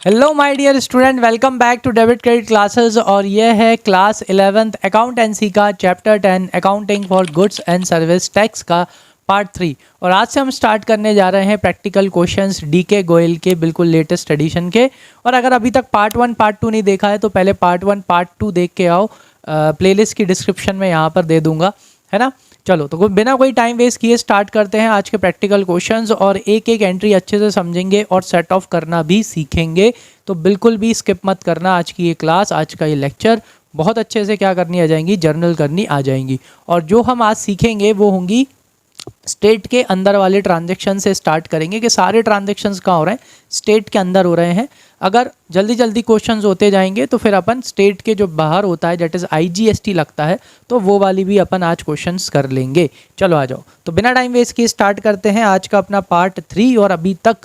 Hello my dear student, welcome back to debit credit classes. और ये है class 11th accountancy का chapter 10 accounting for goods and service tax का part 3। और आज से हम स्टार्ट करने जा रहे हैं प्रैक्टिकल क्वेश्चंस डीके गोयल के बिल्कुल लेटेस्ट एडिशन के। और अगर अभी तक पार्ट 1 पार्ट 2 नहीं देखा है तो पहले पार्ट 1 पार्ट 2 देख के आओ। प्लेलिस्ट की डिस्क्रिप्शन में यहाँ पर दे दूंगा, है ना। चलो तो बिना कोई टाइम वेस्ट किए स्टार्ट करते हैं आज के प्रैक्टिकल क्वेश्चंस। और एक एक एंट्री अच्छे से समझेंगे और सेट ऑफ करना भी सीखेंगे। तो बिल्कुल भी स्किप मत करना आज की ये क्लास, आज का ये लेक्चर। बहुत अच्छे से क्या करनी आ जाएंगी, जर्नल करनी आ जाएंगी। और जो हम आज सीखेंगे वो होंगी स्टेट के अंदर वाले ट्रांजेक्शन से स्टार्ट करेंगे कि सारे ट्रांजेक्शन्स कहाँ हो रहे हैं, स्टेट के अंदर हो रहे हैं। अगर जल्दी जल्दी क्वेश्चंस होते जाएंगे तो फिर अपन स्टेट के जो बाहर होता है दैट इज़ IGST लगता है, तो वो वाली भी अपन आज क्वेश्चंस कर लेंगे। चलो आ जाओ, तो बिना टाइम वेस्ट किए स्टार्ट करते हैं आज का अपना पार्ट 3। और अभी तक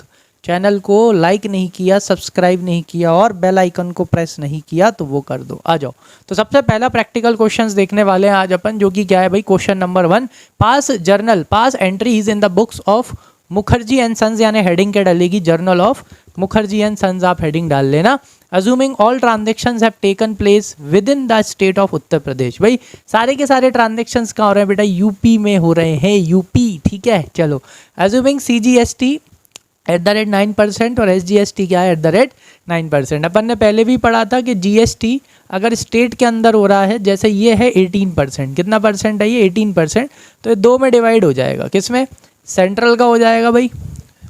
चैनल को लाइक नहीं किया, सब्सक्राइब नहीं किया और बेल आइकन को प्रेस नहीं किया तो वो कर दो। आ जाओ, तो सबसे पहला प्रैक्टिकल क्वेश्चंस देखने वाले हैं आज अपन, जो कि क्या है भाई, question number 1। Pass entries in the books of Mukherjee and sons, यानी हेडिंग क्या डालेगी, journal of Mukherjee and sons आप हेडिंग डाल लेना। Assuming all transactions have taken place within the state of Uttar Pradesh. भाई सारे के सारे ट्रांजेक्शंस कहाँ हो रहे हैं बेटा, यूपी में हो रहे हैं, यूपी, ठीक है। चलो, अज्यूमिंग CGST @9% और SGST क्या है @9%। अपन ने पहले भी पढ़ा था कि GST अगर स्टेट के अंदर हो रहा है, जैसे ये है 18%, कितना परसेंट है ये 18%, तो ये दो में डिवाइड हो जाएगा। किसमें, सेंट्रल का हो जाएगा भाई,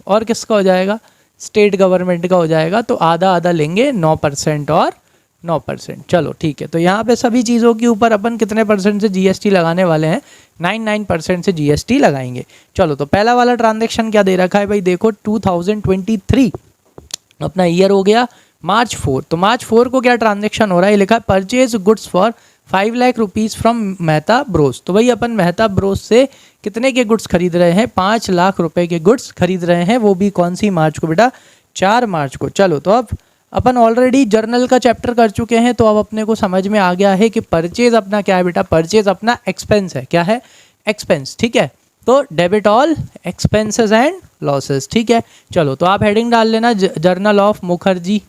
और किसका हो जाएगा, स्टेट गवर्नमेंट का हो जाएगा। तो आधा आधा लेंगे, 9% और 9%। चलो ठीक है, तो यहाँ पे सभी चीज़ों के ऊपर अपन कितने परसेंट से GST लगाने वाले हैं, 9% से GST लगाएंगे। चलो, तो पहला वाला ट्रांजेक्शन क्या दे रखा है भाई, देखो 2023 अपना ईयर हो गया मार्च 4। तो मार्च 4 को क्या ट्रांजेक्शन हो रहा है, लिखा है purchase goods for 5 lakh rupees from Mehta Bros. तो भाई अपन मेहता ब्रोस से कितने के गुड्स खरीद रहे हैं, 5 लाख रुपए के गुड्स खरीद रहे हैं। वो भी कौन सी मार्च को बेटा, 4 मार्च को। चलो, तो अब अपन ऑलरेडी जर्नल का चैप्टर कर चुके हैं, तो अब अपने को समझ में आ गया है कि परचेज अपना क्या है बेटा, परचेज अपना एक्सपेंस है। क्या है, एक्सपेंस, ठीक है। तो debit all expenses and losses, ठीक है। चलो, तो आप हेडिंग डाल लेना जर्नल ऑफ मुखर्जी।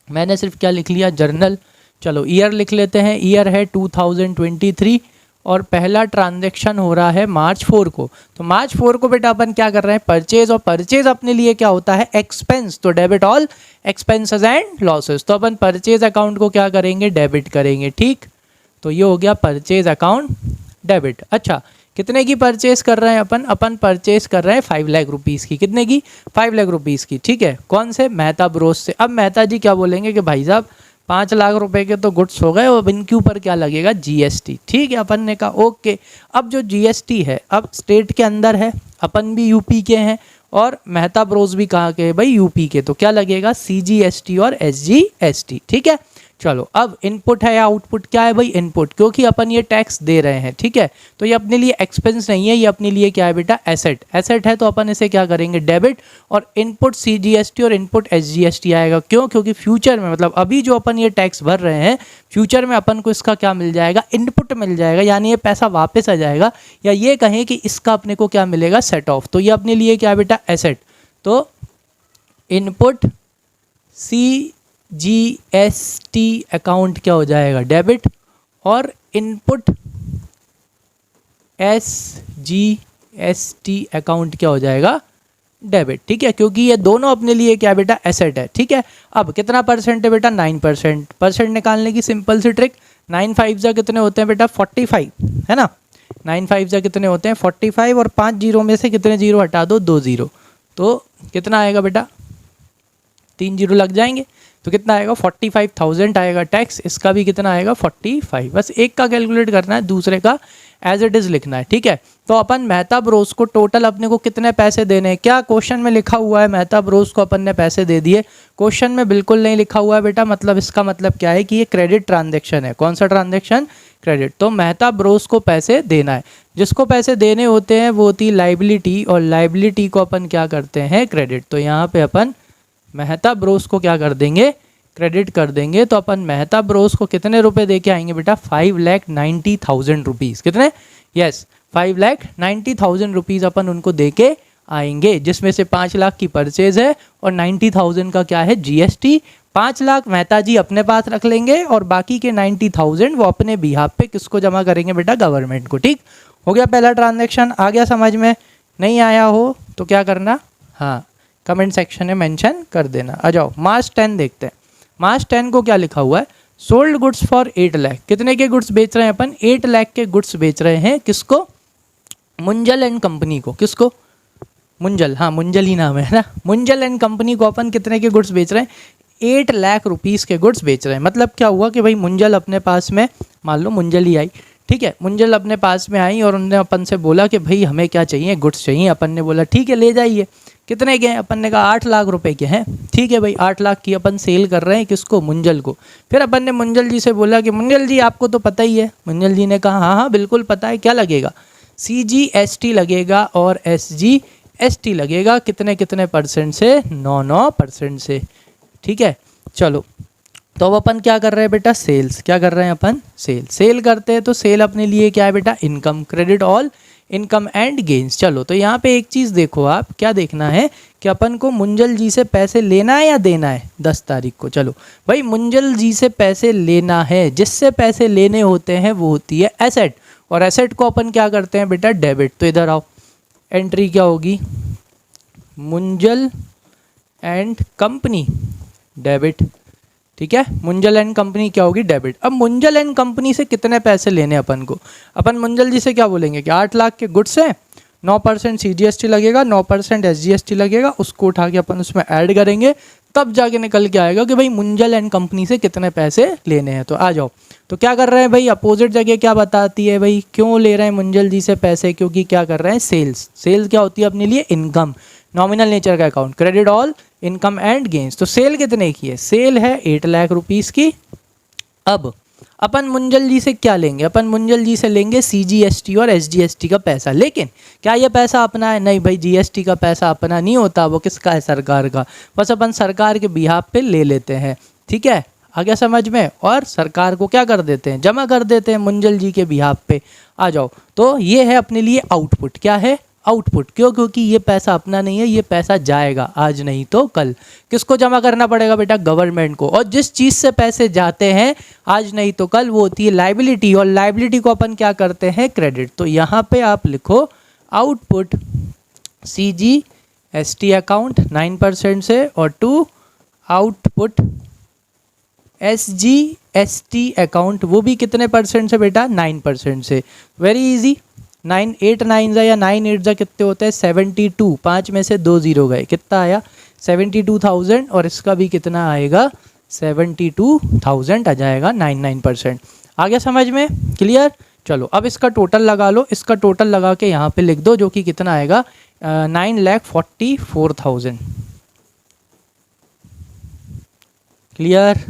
मैंने सिर्फ क्या लिख लिया, जर्नल। चलो, ईयर लिख लेते हैं, ईयर है 2023 और पहला ट्रांजैक्शन हो रहा है मार्च 4 को। तो मार्च 4 को बेटा अपन क्या कर रहे हैं, परचेज। और परचेज अपने लिए क्या होता है, एक्सपेंस। तो debit all expenses and losses. तो अपन परचेज अकाउंट को क्या करेंगे, डेबिट करेंगे, ठीक। तो ये हो गया परचेज अकाउंट डेबिट। अच्छा, कितने की परचेज कर रहे हैं अपन परचेज कर रहे हैं 5 लाख रुपीज़ की। कितने की, 5 लाख रुपीज़ की, ठीक है। कौन से, मेहता ब्रोस से। अब मेहता जी क्या बोलेंगे कि भाई साहब 5 लाख रुपए के तो गुड्स हो गए, और इनके ऊपर क्या लगेगा, GST, ठीक है। अपन ने कहा ओके। अब जो GST है, अब स्टेट के अंदर है, अपन भी यूपी के हैं और मेहता ब्रोस भी कहाँ के हैं भाई, यूपी के। तो क्या लगेगा, CGST और SGST, ठीक है। चलो, अब इनपुट है या आउटपुट, क्या है भाई, इनपुट, क्योंकि अपन ये टैक्स दे रहे हैं, ठीक है। तो ये अपने लिए एक्सपेंस नहीं है, ये अपने लिए क्या है बेटा, एसेट। एसेट है तो अपन इसे क्या करेंगे, डेबिट। और इनपुट CGST और इनपुट SGST आएगा। क्यों, क्योंकि फ्यूचर में, मतलब अभी जो अपन ये टैक्स भर रहे हैं, फ्यूचर में अपन को इसका क्या मिल जाएगा, इनपुट मिल जाएगा, यानी ये पैसा वापस आ जाएगा। या ये कहें कि इसका अपने को क्या मिलेगा, सेट ऑफ। तो ये अपने लिए क्या है बेटा, एसेट। तो इनपुट CGST अकाउंट क्या हो जाएगा, डेबिट। और इनपुट SGST अकाउंट क्या हो जाएगा, डेबिट, ठीक है। क्योंकि ये दोनों अपने लिए क्या बेटा, एसेट है, ठीक है। अब कितना परसेंट है बेटा, 9%। परसेंट निकालने की सिंपल सी ट्रिक, 9 5 जा कितने होते हैं बेटा, 45, है ना। 9 5 जा कितने होते हैं, 45। और 5 जीरो में से कितने जीरो हटा दो, 2 जीरो। तो कितना आएगा बेटा, 3 जीरो लग जाएंगे। तो कितना आएगा, 45,000 आएगा टैक्स। इसका भी कितना आएगा, 45। बस एक का कैलकुलेट करना है, दूसरे का एज इट इज़ लिखना है, ठीक है। तो अपन मेहता ब्रोस को टोटल अपने को कितने पैसे देने हैं, क्या क्वेश्चन में लिखा हुआ है, मेहता ब्रोस को अपन ने पैसे दे दिए। क्वेश्चन में बिल्कुल नहीं लिखा हुआ है बेटा, मतलब इसका मतलब क्या है कि ये क्रेडिट ट्रांजेक्शन है। कौन सा ट्रांजेक्शन, क्रेडिट। तो मेहता ब्रोस को पैसे देना है। जिसको पैसे देने होते हैं वो होती है लाइबिलिटी, और लाइबिलिटी को अपन क्या करते हैं, क्रेडिट। तो यहाँ पे अपन मेहता ब्रोस को क्या कर देंगे, क्रेडिट कर देंगे। तो अपन मेहता ब्रोस को कितने रुपए दे के आएंगे बेटा, 5,90,000 रुपीज़। कितने, यस, 5,90,000 रुपीज़ अपन उनको दे के आएंगे, जिसमें से 5 लाख की परचेज है और 90,000 का क्या है, जीएसटी। 5 लाख मेहता जी अपने पास रख लेंगे और बाकी के 90,000 वो अपने बिहाफ पे किसको जमा करेंगे बेटा, गवर्नमेंट को। ठीक हो गया पहला ट्रांजैक्शन। आ गया समझ में? नहीं आया हो तो क्या करना, हाँ कमेंट सेक्शन में मेंशन कर देना। आ जाओ मार्च 10 देखते हैं। मार्च 10 को क्या लिखा हुआ है, सोल्ड गुड्स फॉर 8 लाख। कितने के गुड्स बेच रहे हैं अपन, 8 लाख के गुड्स बेच रहे हैं। किसको, मुंजल एंड कंपनी को। किसको, मुंजल, हाँ मुंजल ही नाम है ना। मुंजल एंड कंपनी को अपन कितने के गुड्स बेच रहे हैं, 8 लाख रुपीज़ के गुड्स बेच रहे हैं। मतलब क्या हुआ कि भाई मुंजल अपने पास में, मान लो मुंजल ही आई, ठीक है, मुंजल अपने पास में आई और उन्होंने अपन से बोला कि भाई हमें क्या चाहिए, गुड्स चाहिए। अपन ने बोला ठीक है ले जाइए। कितने के हैं, अपन ने कहा 8 लाख रुपए के हैं। ठीक है भाई 8 लाख की अपन सेल कर रहे हैं, किसको, मुंजल को। फिर अपन ने मुंजल जी से बोला कि मुंजल जी आपको तो पता ही है। मुंजल जी ने कहा हाँ हाँ बिल्कुल पता है, क्या लगेगा, CGST लगेगा और SGST लगेगा। कितने कितने परसेंट से, 9% से। ठीक है चलो, तो अब अपन क्या कर रहे हैं बेटा, सेल्स। क्या कर रहे हैं अपन, सेल करते हैं। तो सेल अपने लिए क्या है बेटा, income, credit all income and gains. चलो तो यहाँ पे एक चीज़ देखो आप, क्या देखना है कि अपन को मुंजल जी से पैसे लेना है या देना है 10 तारीख को। चलो भाई मुंजल जी से पैसे लेना है। जिससे पैसे लेने होते हैं वो होती है एसेट, और एसेट को अपन क्या करते हैं बेटा, डेबिट। तो इधर आओ, एंट्री क्या होगी, मुंजल एंड कंपनी, डेबिट। ठीक है, मुंजल एंड कंपनी क्या होगी, डेबिट। अब मुंजल एंड कंपनी से कितने पैसे लेने अपन को, अपन मुंजल जी से क्या बोलेंगे कि 8 लाख के गुड्स हैं, 9% CGST लगेगा, 9% SGST लगेगा, उसको उठा के अपन उसमें ऐड करेंगे, तब जाके निकल के आएगा कि भाई मुंजल एंड कंपनी से कितने पैसे लेने हैं। तो आ जाओ, तो क्या कर रहे हैं भाई, अपोजिट जगह क्या बताती है भाई, क्यों ले रहे हैं मुंजल जी से पैसे, क्योंकि क्या कर रहे हैं, सेल्स। सेल्स क्या होती है अपने लिए, इनकम, नॉमिनल नेचर का account, credit all income and gains. तो सेल कितने की है, सेल है 8 लाख रुपीज़ की। अब अपन मुंजल जी से क्या लेंगे, अपन मुंजल जी से लेंगे CGST और SGST का पैसा। लेकिन क्या ये पैसा अपना है, नहीं भाई, GST का पैसा अपना नहीं होता, वो किसका है, सरकार का। बस अपन सरकार के बिहाफ पे ले लेते हैं। ठीक है, आ गया समझ में। और सरकार को क्या कर देते हैं, जमा कर देते हैं मुंजल जी के बिहाफ पे। आ जाओ, तो ये है अपने लिए आउटपुट। क्या है, आउटपुट। क्यों, क्योंकि ये पैसा अपना नहीं है, ये पैसा जाएगा आज नहीं तो कल। किसको जमा करना पड़ेगा बेटा, गवर्नमेंट को। और जिस चीज़ से पैसे जाते हैं आज नहीं तो कल, वो होती है लाइबिलिटी, और लाइबिलिटी को अपन क्या करते हैं, क्रेडिट। तो यहाँ पे आप लिखो आउटपुट CGST अकाउंट 9% से, और टू आउटपुट SGST अकाउंट, वो भी कितने परसेंट से बेटा, 9% से। वेरी इजी, 9 8 9 या 9 8 कितने होते हैं, 72। 5 में से 2 जीरो गए, कितना आया, 72,000। और इसका भी कितना आएगा, 72,000 आ जाएगा, 99%। आ गया समझ में, क्लियर। चलो अब इसका टोटल लगा लो, इसका टोटल लगा के यहाँ पे लिख दो, जो कि कितना आएगा, 9,44,000। क्लियर,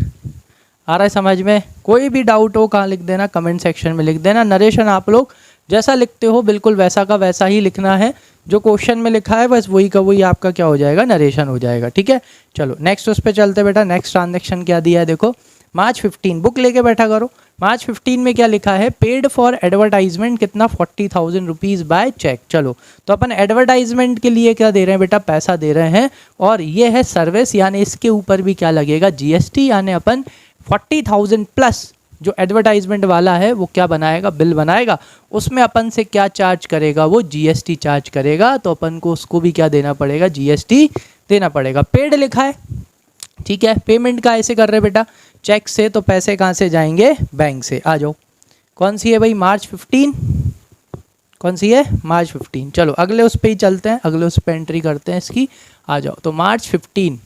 आ रहा है समझ में। कोई भी डाउट हो कहाँ लिख देना, कमेंट सेक्शन में लिख देना। नरेशन आप लोग जैसा लिखते हो बिल्कुल वैसा का वैसा ही लिखना है, जो क्वेश्चन में लिखा है बस वही का वही आपका क्या हो जाएगा, नरेशन हो जाएगा। ठीक है, चलो नेक्स्ट उस पर चलते बेटा। नेक्स्ट ट्रांजेक्शन क्या दिया है देखो, मार्च 15, बुक लेके बैठा करो। मार्च 15 में क्या लिखा है, पेड फॉर एडवर्टाइजमेंट कितना, 40,000 रुपीज़ बाय चेक। चलो तो अपन एडवर्टाइजमेंट के लिए क्या दे रहे हैं बेटा, पैसा दे रहे हैं, और ये है सर्विस, यानी इसके ऊपर भी क्या लगेगा, GST। यानी अपन 40,000 प्लस जो एडवर्टाइजमेंट वाला है वो क्या बनाएगा, बिल बनाएगा, उसमें अपन से क्या चार्ज करेगा, वो GST चार्ज करेगा। तो अपन को उसको भी क्या देना पड़ेगा, GST देना पड़ेगा। पेड लिखा है, ठीक है। पेमेंट का ऐसे कर रहे बेटा, चेक से, तो पैसे कहाँ से जाएंगे, बैंक से। आ जाओ, कौन सी है भाई, मार्च 15, कौन सी है, मार्च 15। चलो अगले उस पर ही चलते हैं, अगले उस पर एंट्री करते हैं इसकी। आ जाओ, तो मार्च 15,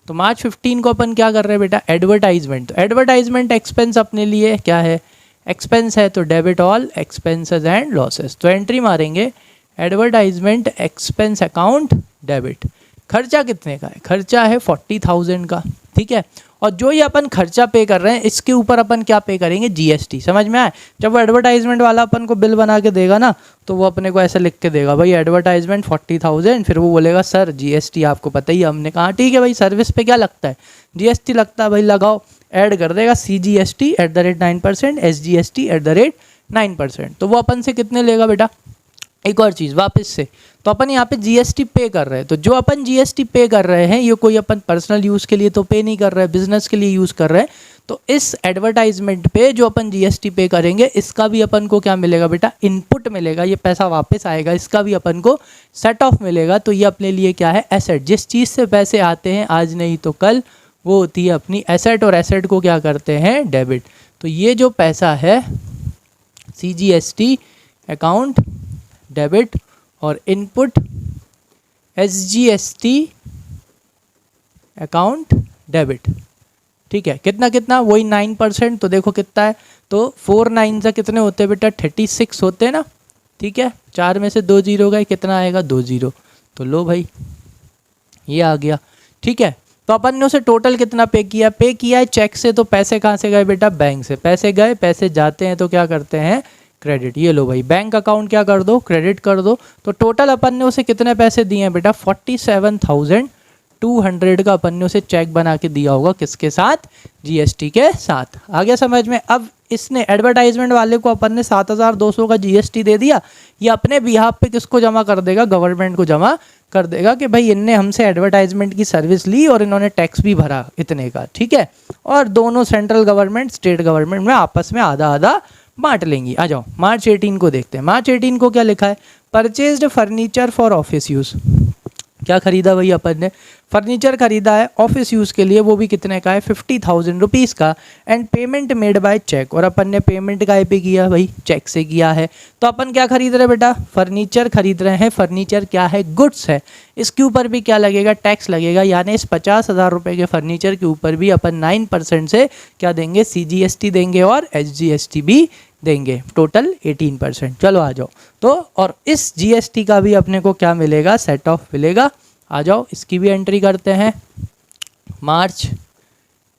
तो मार्च 15 को अपन क्या कर रहे हैं बेटा, एडवर्टाइजमेंट। तो एडवर्टाइजमेंट एक्सपेंस अपने लिए क्या है, एक्सपेंस है, तो debit all expenses and losses. तो एंट्री मारेंगे एडवर्टाइजमेंट एक्सपेंस अकाउंट डेबिट। खर्चा कितने का है, खर्चा है 40,000 का, ठीक है। और जो ये अपन खर्चा पे कर रहे हैं इसके ऊपर अपन क्या पे करेंगे, GST। समझ में आए, जब वो एडवर्टाइजमेंट वाला अपन को बिल बना के देगा ना, तो वो अपने को ऐसे लिख के देगा, भाई एडवर्टाइजमेंट 40,000, फिर वो बोलेगा सर GST आपको पता ही है। हमने कहा ठीक है भाई, सर्विस पे क्या लगता है, GST लगता है भाई, लगाओ। ऐड कर देगा CGST @ 9%, SGST @ 9%। तो वो अपन से कितने लेगा बेटा, एक और चीज़ वापस से, तो अपन यहाँ पे जीएसटी पे कर रहे हैं, तो जो अपन जीएसटी पे कर रहे हैं ये कोई अपन पर्सनल यूज़ के लिए तो पे नहीं कर रहे हैं, बिजनेस के लिए यूज़ कर रहे हैं। तो इस एडवर्टाइजमेंट पे जो अपन जीएसटी पे करेंगे इसका भी अपन को क्या मिलेगा बेटा, इनपुट मिलेगा, ये पैसा वापस आएगा, इसका भी अपन को सेट ऑफ मिलेगा। तो ये अपने लिए क्या है, एसेट। जिस चीज़ से पैसे आते हैं आज नहीं तो कल, वो होती है अपनी एसेट, और एसेट को क्या करते हैं, डेबिट। तो ये जो पैसा है CGST अकाउंट डेबिट और इनपुट SGST अकाउंट डेबिट, ठीक है। कितना कितना, वही 9%। तो देखो कितना है, तो 4 9 से कितने होते हैं बेटा, 36 होते हैं ना, ठीक है। 4 में से 2 जीरो गए, कितना आएगा, 2 जीरो। तो लो भाई ये आ गया, ठीक है। तो अपन ने उसे टोटल कितना पे किया, पे किया है चेक से। तो पैसे कहाँ से गए बेटा, बैंक से पैसे गए, पैसे जाते हैं तो क्या करते हैं, क्रेडिट। ये लो भाई बैंक अकाउंट क्या कर दो, क्रेडिट कर दो। तो टोटल अपन ने उसे कितने पैसे दिए हैं बेटा, 47,200 का अपन ने उसे चेक बना के दिया होगा, किसके साथ, जीएसटी के साथ। आ गया समझ में। अब इसने एडवर्टाइजमेंट वाले को अपन ने 7,200 का जीएसटी दे दिया, ये अपने बिहाफ पे किसको जमा कर देगा, गवर्नमेंट को जमा कर देगा कि भाई इनने हमसे एडवर्टाइजमेंट की सर्विस ली और इन्होंने टैक्स भी भरा इतने का, ठीक है। और दोनों सेंट्रल गवर्नमेंट स्टेट गवर्नमेंट में आपस में आधा आधा बांट लेंगी। आ जाओ मार्च 18 को देखते हैं। मार्च 18 को क्या लिखा है, purchased furniture for office use. क्या खरीदा भाई अपन ने, फर्नीचर खरीदा है ऑफिस यूज़ के लिए, वो भी कितने का है, 50,000 रुपीज़ का। And payment made by cheque, और अपन ने पेमेंट का पे किया भाई, चेक से किया है। तो अपन क्या खरीद रहे हैं बेटा, फर्नीचर खरीद रहे हैं। फर्नीचर क्या है, गुड्स है, इसके ऊपर भी क्या लगेगा, टैक्स लगेगा। यानी इस 50,000 रुपये के फर्नीचर के ऊपर भी अपन 9% से क्या देंगे, CGST देंगे और SGST भी देंगे, टोटल 18%। चलो आ जाओ। तो और इस GST का भी अपने को क्या मिलेगा, सेट ऑफ मिलेगा। आ जाओ इसकी भी एंट्री करते हैं। मार्च,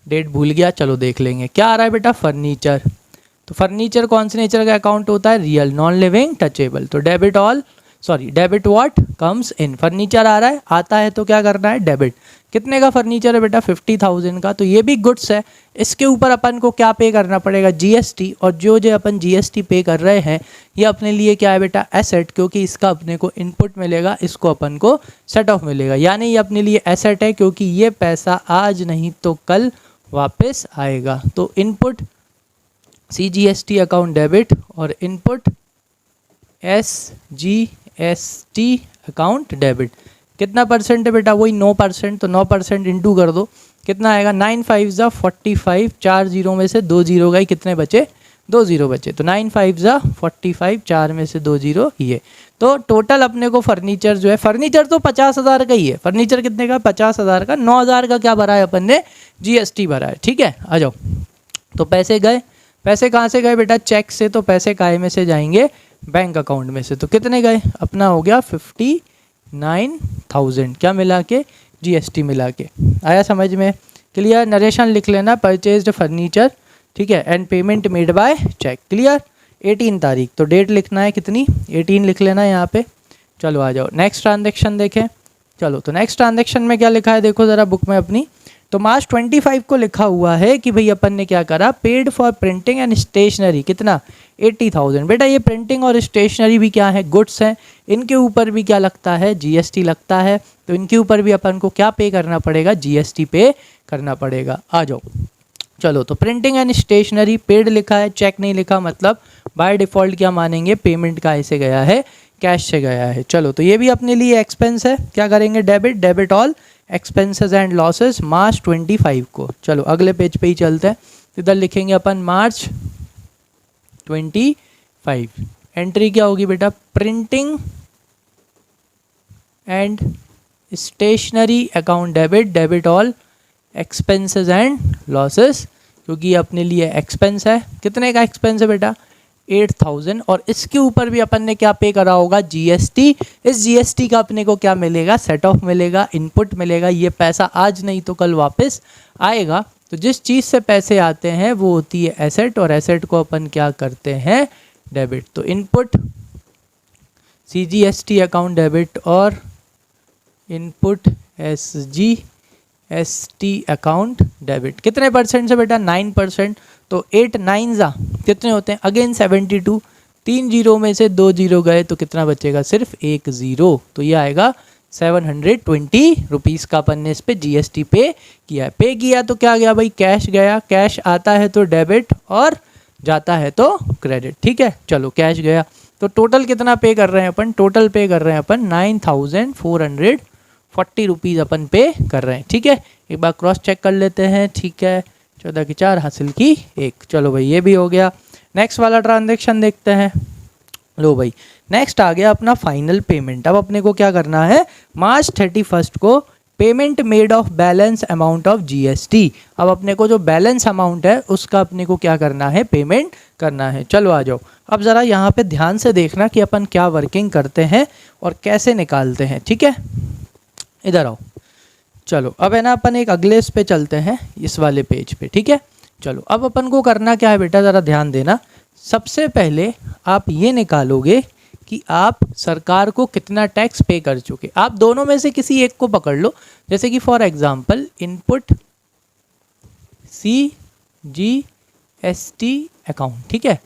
डेट भूल गया, चलो देख लेंगे क्या आ रहा है बेटा, फर्नीचर। तो फर्नीचर कौन से नेचर का अकाउंट होता है, रियल, नॉन लिविंग, टचेबल। तो debit all, sorry debit what comes in, furniture आ रहा है, आता है तो क्या करना है, डेबिट। कितने का फर्नीचर है बेटा, 50,000 का। तो ये भी गुड्स है, इसके ऊपर अपन को क्या पे करना पड़ेगा, GST। और जो जो अपन GST पे कर रहे हैं ये अपने लिए क्या है बेटा, एसेट, क्योंकि इसका अपने को इनपुट मिलेगा, इसको अपन को सेट ऑफ मिलेगा। यानी ये अपने लिए एसेट है, क्योंकि ये पैसा आज नहीं तो कल वापस आएगा। तो इनपुट CGST अकाउंट डेबिट और इनपुट SGST अकाउंट डेबिट। कितना परसेंट है बेटा, वही 9%। तो 9% इंटू कर दो, कितना आएगा, 9 5 ज़ा 45, 4 जीरो में से 2 जीरो गए, कितने बचे, 2 जीरो बचे। तो 9 5 ज़ा 45, 4 में से 2 जीरो ये। तो टोटल अपने को फर्नीचर जो है, फर्नीचर तो 50,000 का ही है, फर्नीचर कितने का, 50,000 का। 9,000 का क्या भरा है अपन ने, GST भरा है, ठीक है। आ जाओ। तो पैसे गए, पैसे कहाँ से गए बेटा, चेक से। तो पैसे काहे में से जाएंगे, बैंक अकाउंट में से। तो कितने गए, अपना हो गया 59,000, क्या मिला के, GST मिला के। आया समझ में, क्लियर। नरेशन लिख लेना, परचेज्ड फर्नीचर, ठीक है, and payment made by cheque, clear. 18 तारीख, तो डेट लिखना है कितनी, 18 लिख लेना यहाँ पे। चलो आ जाओ नेक्स्ट ट्रांजेक्शन देखें। चलो तो नेक्स्ट ट्रांजेक्शन में क्या लिखा है, देखो ज़रा बुक में अपनी। तो मार्च 25 को लिखा हुआ है कि भाई अपन ने क्या करा, paid for printing and stationery, कितना, 80,000। बेटा ये प्रिंटिंग और स्टेशनरी भी क्या है, गुड्स हैं, इनके ऊपर भी क्या लगता है, GST लगता है। तो इनके ऊपर भी अपन को क्या पे करना पड़ेगा, GST पे करना पड़ेगा। आ जाओ। चलो तो प्रिंटिंग एंड स्टेशनरी पेड लिखा है, चेक नहीं लिखा, मतलब बाय डिफ़ॉल्ट क्या मानेंगे, पेमेंट का ऐसे गया है, कैश से गया है। चलो तो ये भी अपने लिए एक्सपेंस है, क्या करेंगे, debit, debit all expenses and losses March 25 को। चलो अगले पेज पे ही चलते हैं, इधर लिखेंगे अपन मार्च 25। एंट्री क्या होगी बेटा, printing and stationery account debit, debit all expenses and losses, क्योंकि अपने लिए एक्सपेंस है। कितने का एक्सपेंस है बेटा, 8,000। और इसके ऊपर भी अपन ने क्या पे करा होगा, GST। इस GST का अपने को क्या मिलेगा, सेट ऑफ मिलेगा, इनपुट मिलेगा। ये पैसा आज नहीं तो कल वापस आएगा। तो जिस चीज़ से पैसे आते हैं वो होती है एसेट, और एसेट को अपन क्या करते हैं, डेबिट। तो इनपुट CGST अकाउंट डेबिट और इनपुट SGST अकाउंट डेबिट। कितने परसेंट से बेटा, 9%। तो 8 9 कितने होते हैं, अगेन 72। 3 जीरो में से 2 जीरो गए तो कितना बचेगा, सिर्फ 1 जीरो। तो ये आएगा 720 रुपीज़ का अपन ने इस पे जीएसटी पे किया है। पे किया तो क्या गया भाई, कैश गया। कैश आता है तो डेबिट और जाता है तो क्रेडिट। ठीक है, चलो कैश गया तो टोटल कितना पे कर रहे हैं अपन, टोटल पे कर रहे हैं अपन 9440 रुपीज़ अपन पे कर रहे हैं। ठीक है, एक बार क्रॉस चेक कर लेते हैं। ठीक है, 14 की 4 हासिल की 1। चलो भाई ये भी हो गया। नेक्स्ट वाला ट्रांजेक्शन देखते हैं। लो भाई नेक्स्ट आ गया अपना फाइनल पेमेंट। अब अपने को क्या करना है, मार्च 31 को payment made of balance amount of GST. अब अपने को जो बैलेंस अमाउंट है उसका अपने को क्या करना है, पेमेंट करना है। चलो आ जाओ, अब ज़रा यहाँ पे ध्यान से देखना कि अपन क्या वर्किंग करते हैं और कैसे निकालते हैं। ठीक है, इधर आओ। चलो अब है ना अपन एक अगले इस पे चलते हैं, इस वाले पेज पे। ठीक है, चलो अब अपन को करना क्या है बेटा, ज़रा ध्यान देना। सबसे पहले आप ये निकालोगे कि आप सरकार को कितना टैक्स पे कर चुके। आप दोनों में से किसी एक को पकड़ लो, जैसे कि for example input CGST account. ठीक है,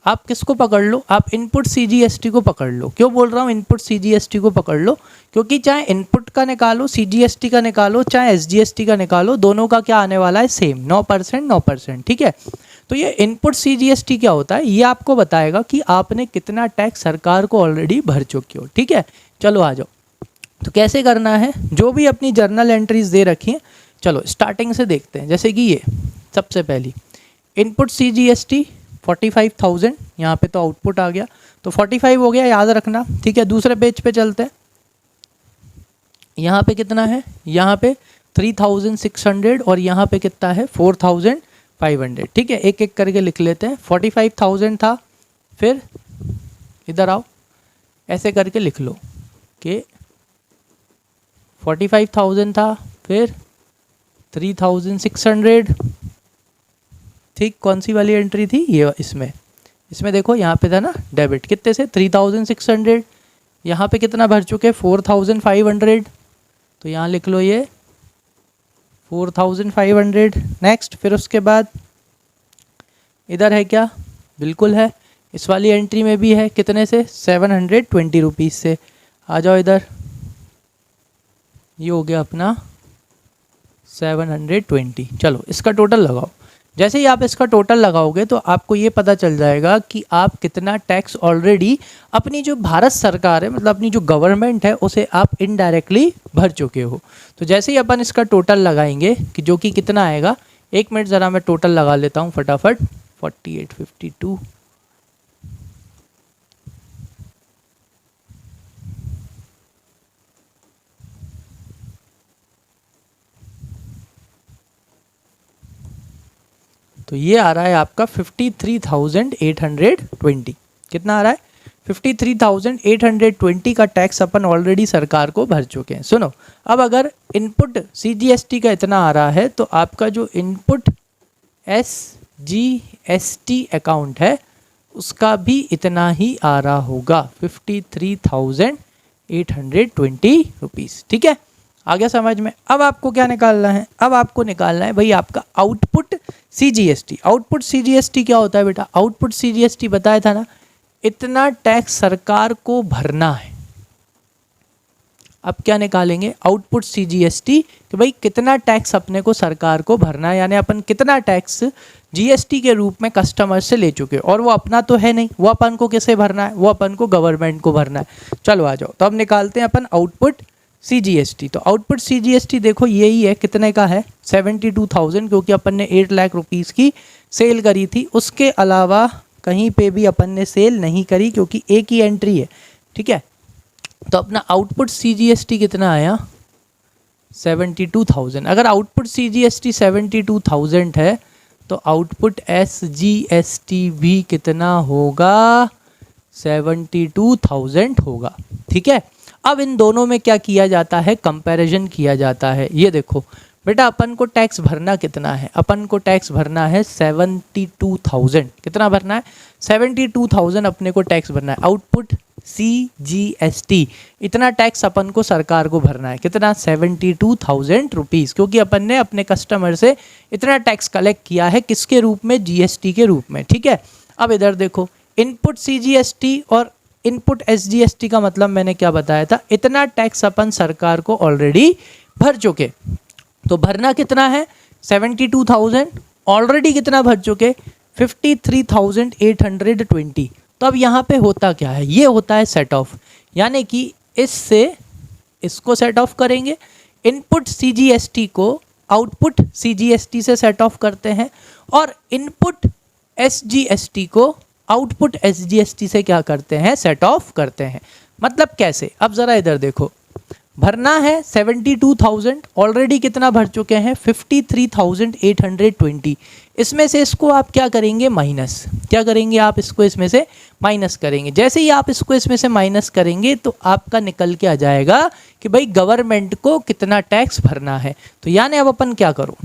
आप किसको पकड़ लो, आप इनपुट CGST को पकड़ लो। क्यों बोल रहा हूँ इनपुट CGST को पकड़ लो, क्योंकि चाहे इनपुट का निकालो, CGST का निकालो, चाहे SGST का निकालो, दोनों का क्या आने वाला है, सेम 9%। 9%। ठीक है, तो ये इनपुट CGST क्या होता है, ये आपको बताएगा कि आपने कितना टैक्स सरकार को ऑलरेडी भर चुके हो। ठीक है, चलो आ जाओ। तो कैसे करना है, जो भी अपनी जर्नल एंट्रीज दे रखी हैं, चलो स्टार्टिंग से देखते हैं। जैसे कि ये सबसे पहली इनपुट CGST 45,000, यहाँ पे तो आउटपुट आ गया तो 45 हो गया, याद रखना। ठीक है, दूसरे पेज पे चलते हैं। यहाँ पे कितना है, यहाँ पे 3600 और यहाँ पे कितना है 4500। ठीक है, एक एक करके लिख लेते हैं। 45,000 था, फिर इधर आओ, ऐसे करके लिख लो कि 45,000 था, फिर 3600। ठीक, कौन सी वाली एंट्री थी ये, इसमें देखो यहाँ पे था ना डेबिट, कितने से 3600। यहाँ पे कितना भर चुके 4500, तो यहाँ लिख लो ये 4500। नेक्स्ट, फिर उसके बाद इधर है क्या, बिल्कुल है, इस वाली एंट्री में भी है, कितने से 720 रुपीज़ से। आ जाओ इधर, ये हो गया अपना 720। चलो इसका टोटल लगाओ। जैसे ही आप इसका टोटल लगाओगे तो आपको ये पता चल जाएगा कि आप कितना टैक्स ऑलरेडी अपनी जो भारत सरकार है, मतलब अपनी जो गवर्नमेंट है, उसे आप इनडायरेक्टली भर चुके हो। तो जैसे ही अपन इसका टोटल लगाएंगे कि जो कि कितना आएगा, 1 मिनट ज़रा मैं टोटल लगा लेता हूँ फटाफट। 4852 तो ये आ रहा है आपका 53,820। कितना आ रहा है, 53,820 का टैक्स अपन ऑलरेडी सरकार को भर चुके हैं। सुनो, अब अगर इनपुट CGST का इतना आ रहा है तो आपका जो इनपुट SGST अकाउंट है उसका भी इतना ही आ रहा होगा, 53,820 रुपीज़। ठीक है, आ गया समझ में। अब आपको क्या निकालना है, अब आपको निकालना है भाई आपका आउटपुट CGST। आउटपुट CGST क्या होता है बेटा, आउटपुट CGST बताया था ना, इतना टैक्स सरकार को भरना है। अब क्या निकालेंगे, आउटपुट CGST कि भाई कितना टैक्स अपने को सरकार को भरना है, यानी अपन कितना टैक्स GST के रूप में कस्टमर से ले चुके, और वो अपना तो है नहीं, वो अपन को किसे भरना है, वो अपन को गवर्नमेंट को भरना है। चलो आ जाओ, तो अब निकालते हैं अपन आउटपुट CGST। तो आउटपुट CGST देखो यही है, कितने का है 72,000, क्योंकि अपन ने 8 लाख रुपीज़ की सेल करी थी। उसके अलावा कहीं पे भी अपन ने सेल नहीं करी, क्योंकि एक ही एंट्री है। ठीक है, तो अपना आउटपुट CGST कितना आया 72,000। अगर आउटपुट CGST 72,000 है तो आउटपुट SGST भी कितना होगा, 72,000 होगा। ठीक है, अब इन दोनों में क्या किया जाता है, कंपैरिजन किया जाता है। ये देखो बेटा, अपन को टैक्स भरना कितना है, अपन को टैक्स भरना है 72,000। कितना भरना है, 72,000 अपने को टैक्स भरना है। आउटपुट CGST इतना टैक्स अपन को सरकार को भरना है, कितना 72,000 रुपीज़, क्योंकि अपन ने अपने कस्टमर से इतना टैक्स कलेक्ट किया है, किसके रूप में, GST के रूप में। ठीक है, अब इधर देखो, इनपुट सीजीएसटी और इनपुट एसजीएसटी का मतलब मैंने क्या बताया था, इतना टैक्स अपन सरकार को ऑलरेडी भर चुके। तो भरना कितना है 72,000, ऑलरेडी कितना भर चुके 53,820। तो अब यहाँ पे होता क्या है, ये होता है सेट ऑफ, यानी कि इससे इसको सेट ऑफ करेंगे, इनपुट सीजीएसटी को आउटपुट सीजीएसटी से सेट ऑफ करते हैं और इनपुट एसजीएसटी को आउटपुट एसजीएसटी से क्या करते हैं, सेट ऑफ करते हैं। मतलब कैसे, अब ज़रा इधर देखो, भरना है 72,000, ऑलरेडी कितना भर चुके हैं 53,820। इसमें से इसको आप क्या करेंगे, माइनस, क्या करेंगे आप इसको इसमें से माइनस करेंगे। जैसे ही आप इसको इसमें से माइनस करेंगे तो आपका निकल के आ जाएगा कि भाई गवर्नमेंट को कितना टैक्स भरना है। तो यानी अब अपन क्या करो,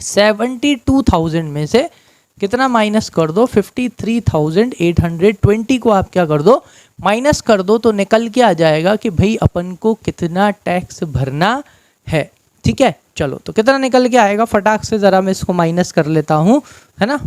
72,000 में से कितना माइनस कर दो, 53,820 को आप क्या कर दो, माइनस कर दो, तो निकल के आ जाएगा कि भाई अपन को कितना टैक्स भरना है। ठीक है, चलो तो कितना निकल के आएगा, फटाक से ज़रा मैं इसको माइनस कर लेता हूँ, है ना।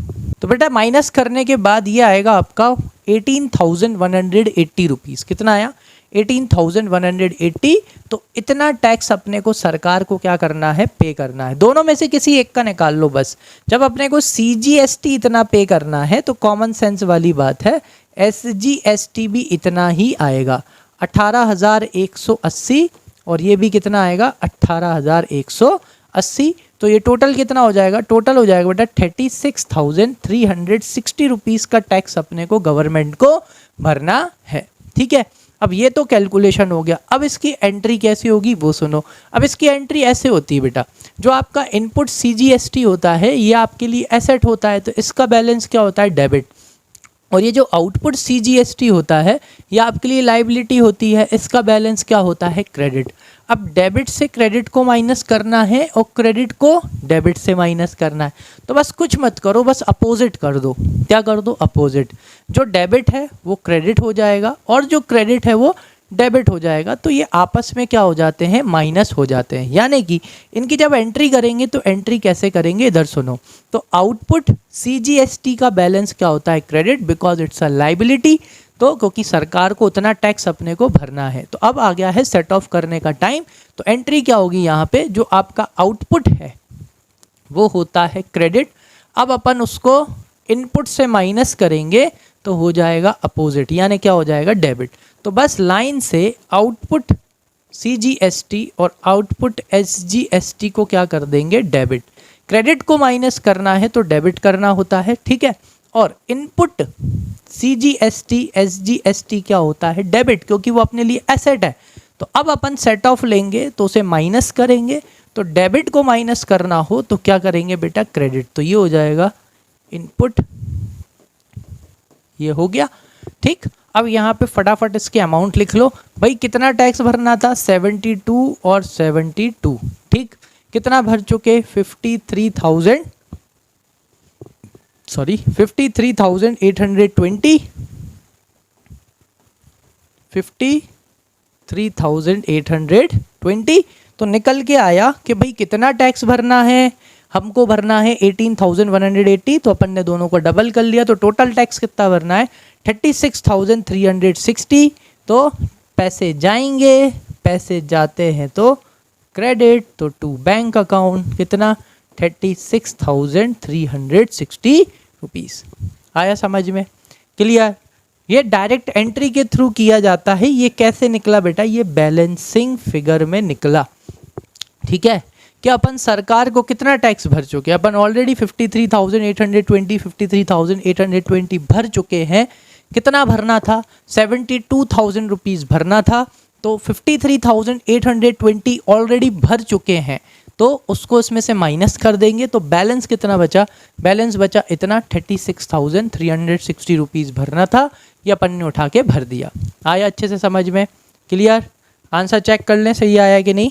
तो बेटा माइनस करने के बाद ये आएगा आपका 18,180 रुपीज़। कितना आया 18,180। तो इतना टैक्स अपने को सरकार को क्या करना है, पे करना है। दोनों में से किसी एक का निकाल लो बस। जब अपने को सीजीएसटी इतना पे करना है तो कॉमन सेंस वाली बात है, एसजीएसटी भी इतना ही आएगा 18,180 और ये भी कितना आएगा 18,180। तो ये टोटल कितना हो जाएगा, टोटल हो जाएगा बेटा 36,360 रुपीज़ का टैक्स अपने को गवर्नमेंट को भरना है। ठीक है, अब ये तो कैलकुलेशन हो गया। अब इसकी एंट्री कैसी होगी वो सुनो। अब इसकी एंट्री ऐसे होती है बेटा, जो आपका इनपुट सीजीएसटी होता है ये आपके लिए एसेट होता है, तो इसका बैलेंस क्या होता है, डेबिट। और ये जो आउटपुट सीजीएसटी होता है ये आपके लिए लाइबिलिटी होती है, इसका बैलेंस क्या होता है, क्रेडिट। अब डेबिट से क्रेडिट को माइनस करना है और क्रेडिट को डेबिट से माइनस करना है। तो बस कुछ मत करो, बस अपोजिट कर दो। क्या कर दो, अपोजिट। जो डेबिट है वो क्रेडिट हो जाएगा और जो क्रेडिट है वो डेबिट हो जाएगा। तो ये आपस में क्या हो जाते हैं, माइनस हो जाते हैं। यानी कि इनकी जब एंट्री करेंगे तो एंट्री कैसे करेंगे, इधर सुनो। तो आउटपुट सीजीएसटी का बैलेंस क्या होता है, credit, because it's a liability. तो क्योंकि सरकार को उतना टैक्स अपने को भरना है। तो अब आ गया है सेट ऑफ करने का टाइम। तो एंट्री क्या होगी यहाँ पे, जो आपका आउटपुट है वो होता है क्रेडिट। अब अपन उसको इनपुट से माइनस करेंगे तो हो जाएगा अपोजिट, यानी क्या हो जाएगा, डेबिट। तो बस लाइन से आउटपुट सीजीएसटी और आउटपुट एसजीएसटी को क्या कर देंगे, डेबिट। क्रेडिट को माइनस करना है तो डेबिट करना होता है, ठीक है। और इनपुट सीजीएसटी एसजीएसटी क्या होता है, डेबिट, क्योंकि वो अपने लिए एसेट है। तो अब अपन सेट ऑफ लेंगे तो उसे माइनस करेंगे। तो डेबिट को माइनस करना हो तो क्या करेंगे बेटा, क्रेडिट। तो ये हो जाएगा इनपुट, ये हो गया, ठीक। अब यहाँ पे फटाफट इसके अमाउंट लिख लो। भाई कितना टैक्स भरना था, 72 और 72, ठीक। कितना भर चुके, 53,820, 53,820। तो निकल के आया कि भाई कितना टैक्स भरना है, हमको भरना है 18,180। तो अपन ने दोनों को डबल कर लिया। तो टोटल टैक्स कितना भरना है, 36,360। तो पैसे जाएंगे, पैसे जाते हैं तो क्रेडिट, तो टू बैंक अकाउंट कितना, 36,360 रुपीज़। आया समझ में, क्लियर। ये डायरेक्ट एंट्री के थ्रू किया जाता है। ये कैसे निकला बेटा, ये बैलेंसिंग फिगर में निकला, ठीक है। कि अपन सरकार को कितना टैक्स भर चुके हैं, अपन ऑलरेडी 53,820 भर चुके हैं। कितना भरना था, 72,000 रुपीज़ भरना था। तो 53,820 ऑलरेडी भर चुके हैं, तो उसको इसमें से माइनस कर देंगे। तो बैलेंस कितना बचा, बैलेंस बचा इतना, 36,360 रुपीज़ भरना था। ये अपन ने उठा के भर दिया। आया अच्छे से समझ में, क्लियर। आंसर चेक कर लें सही आया कि नहीं।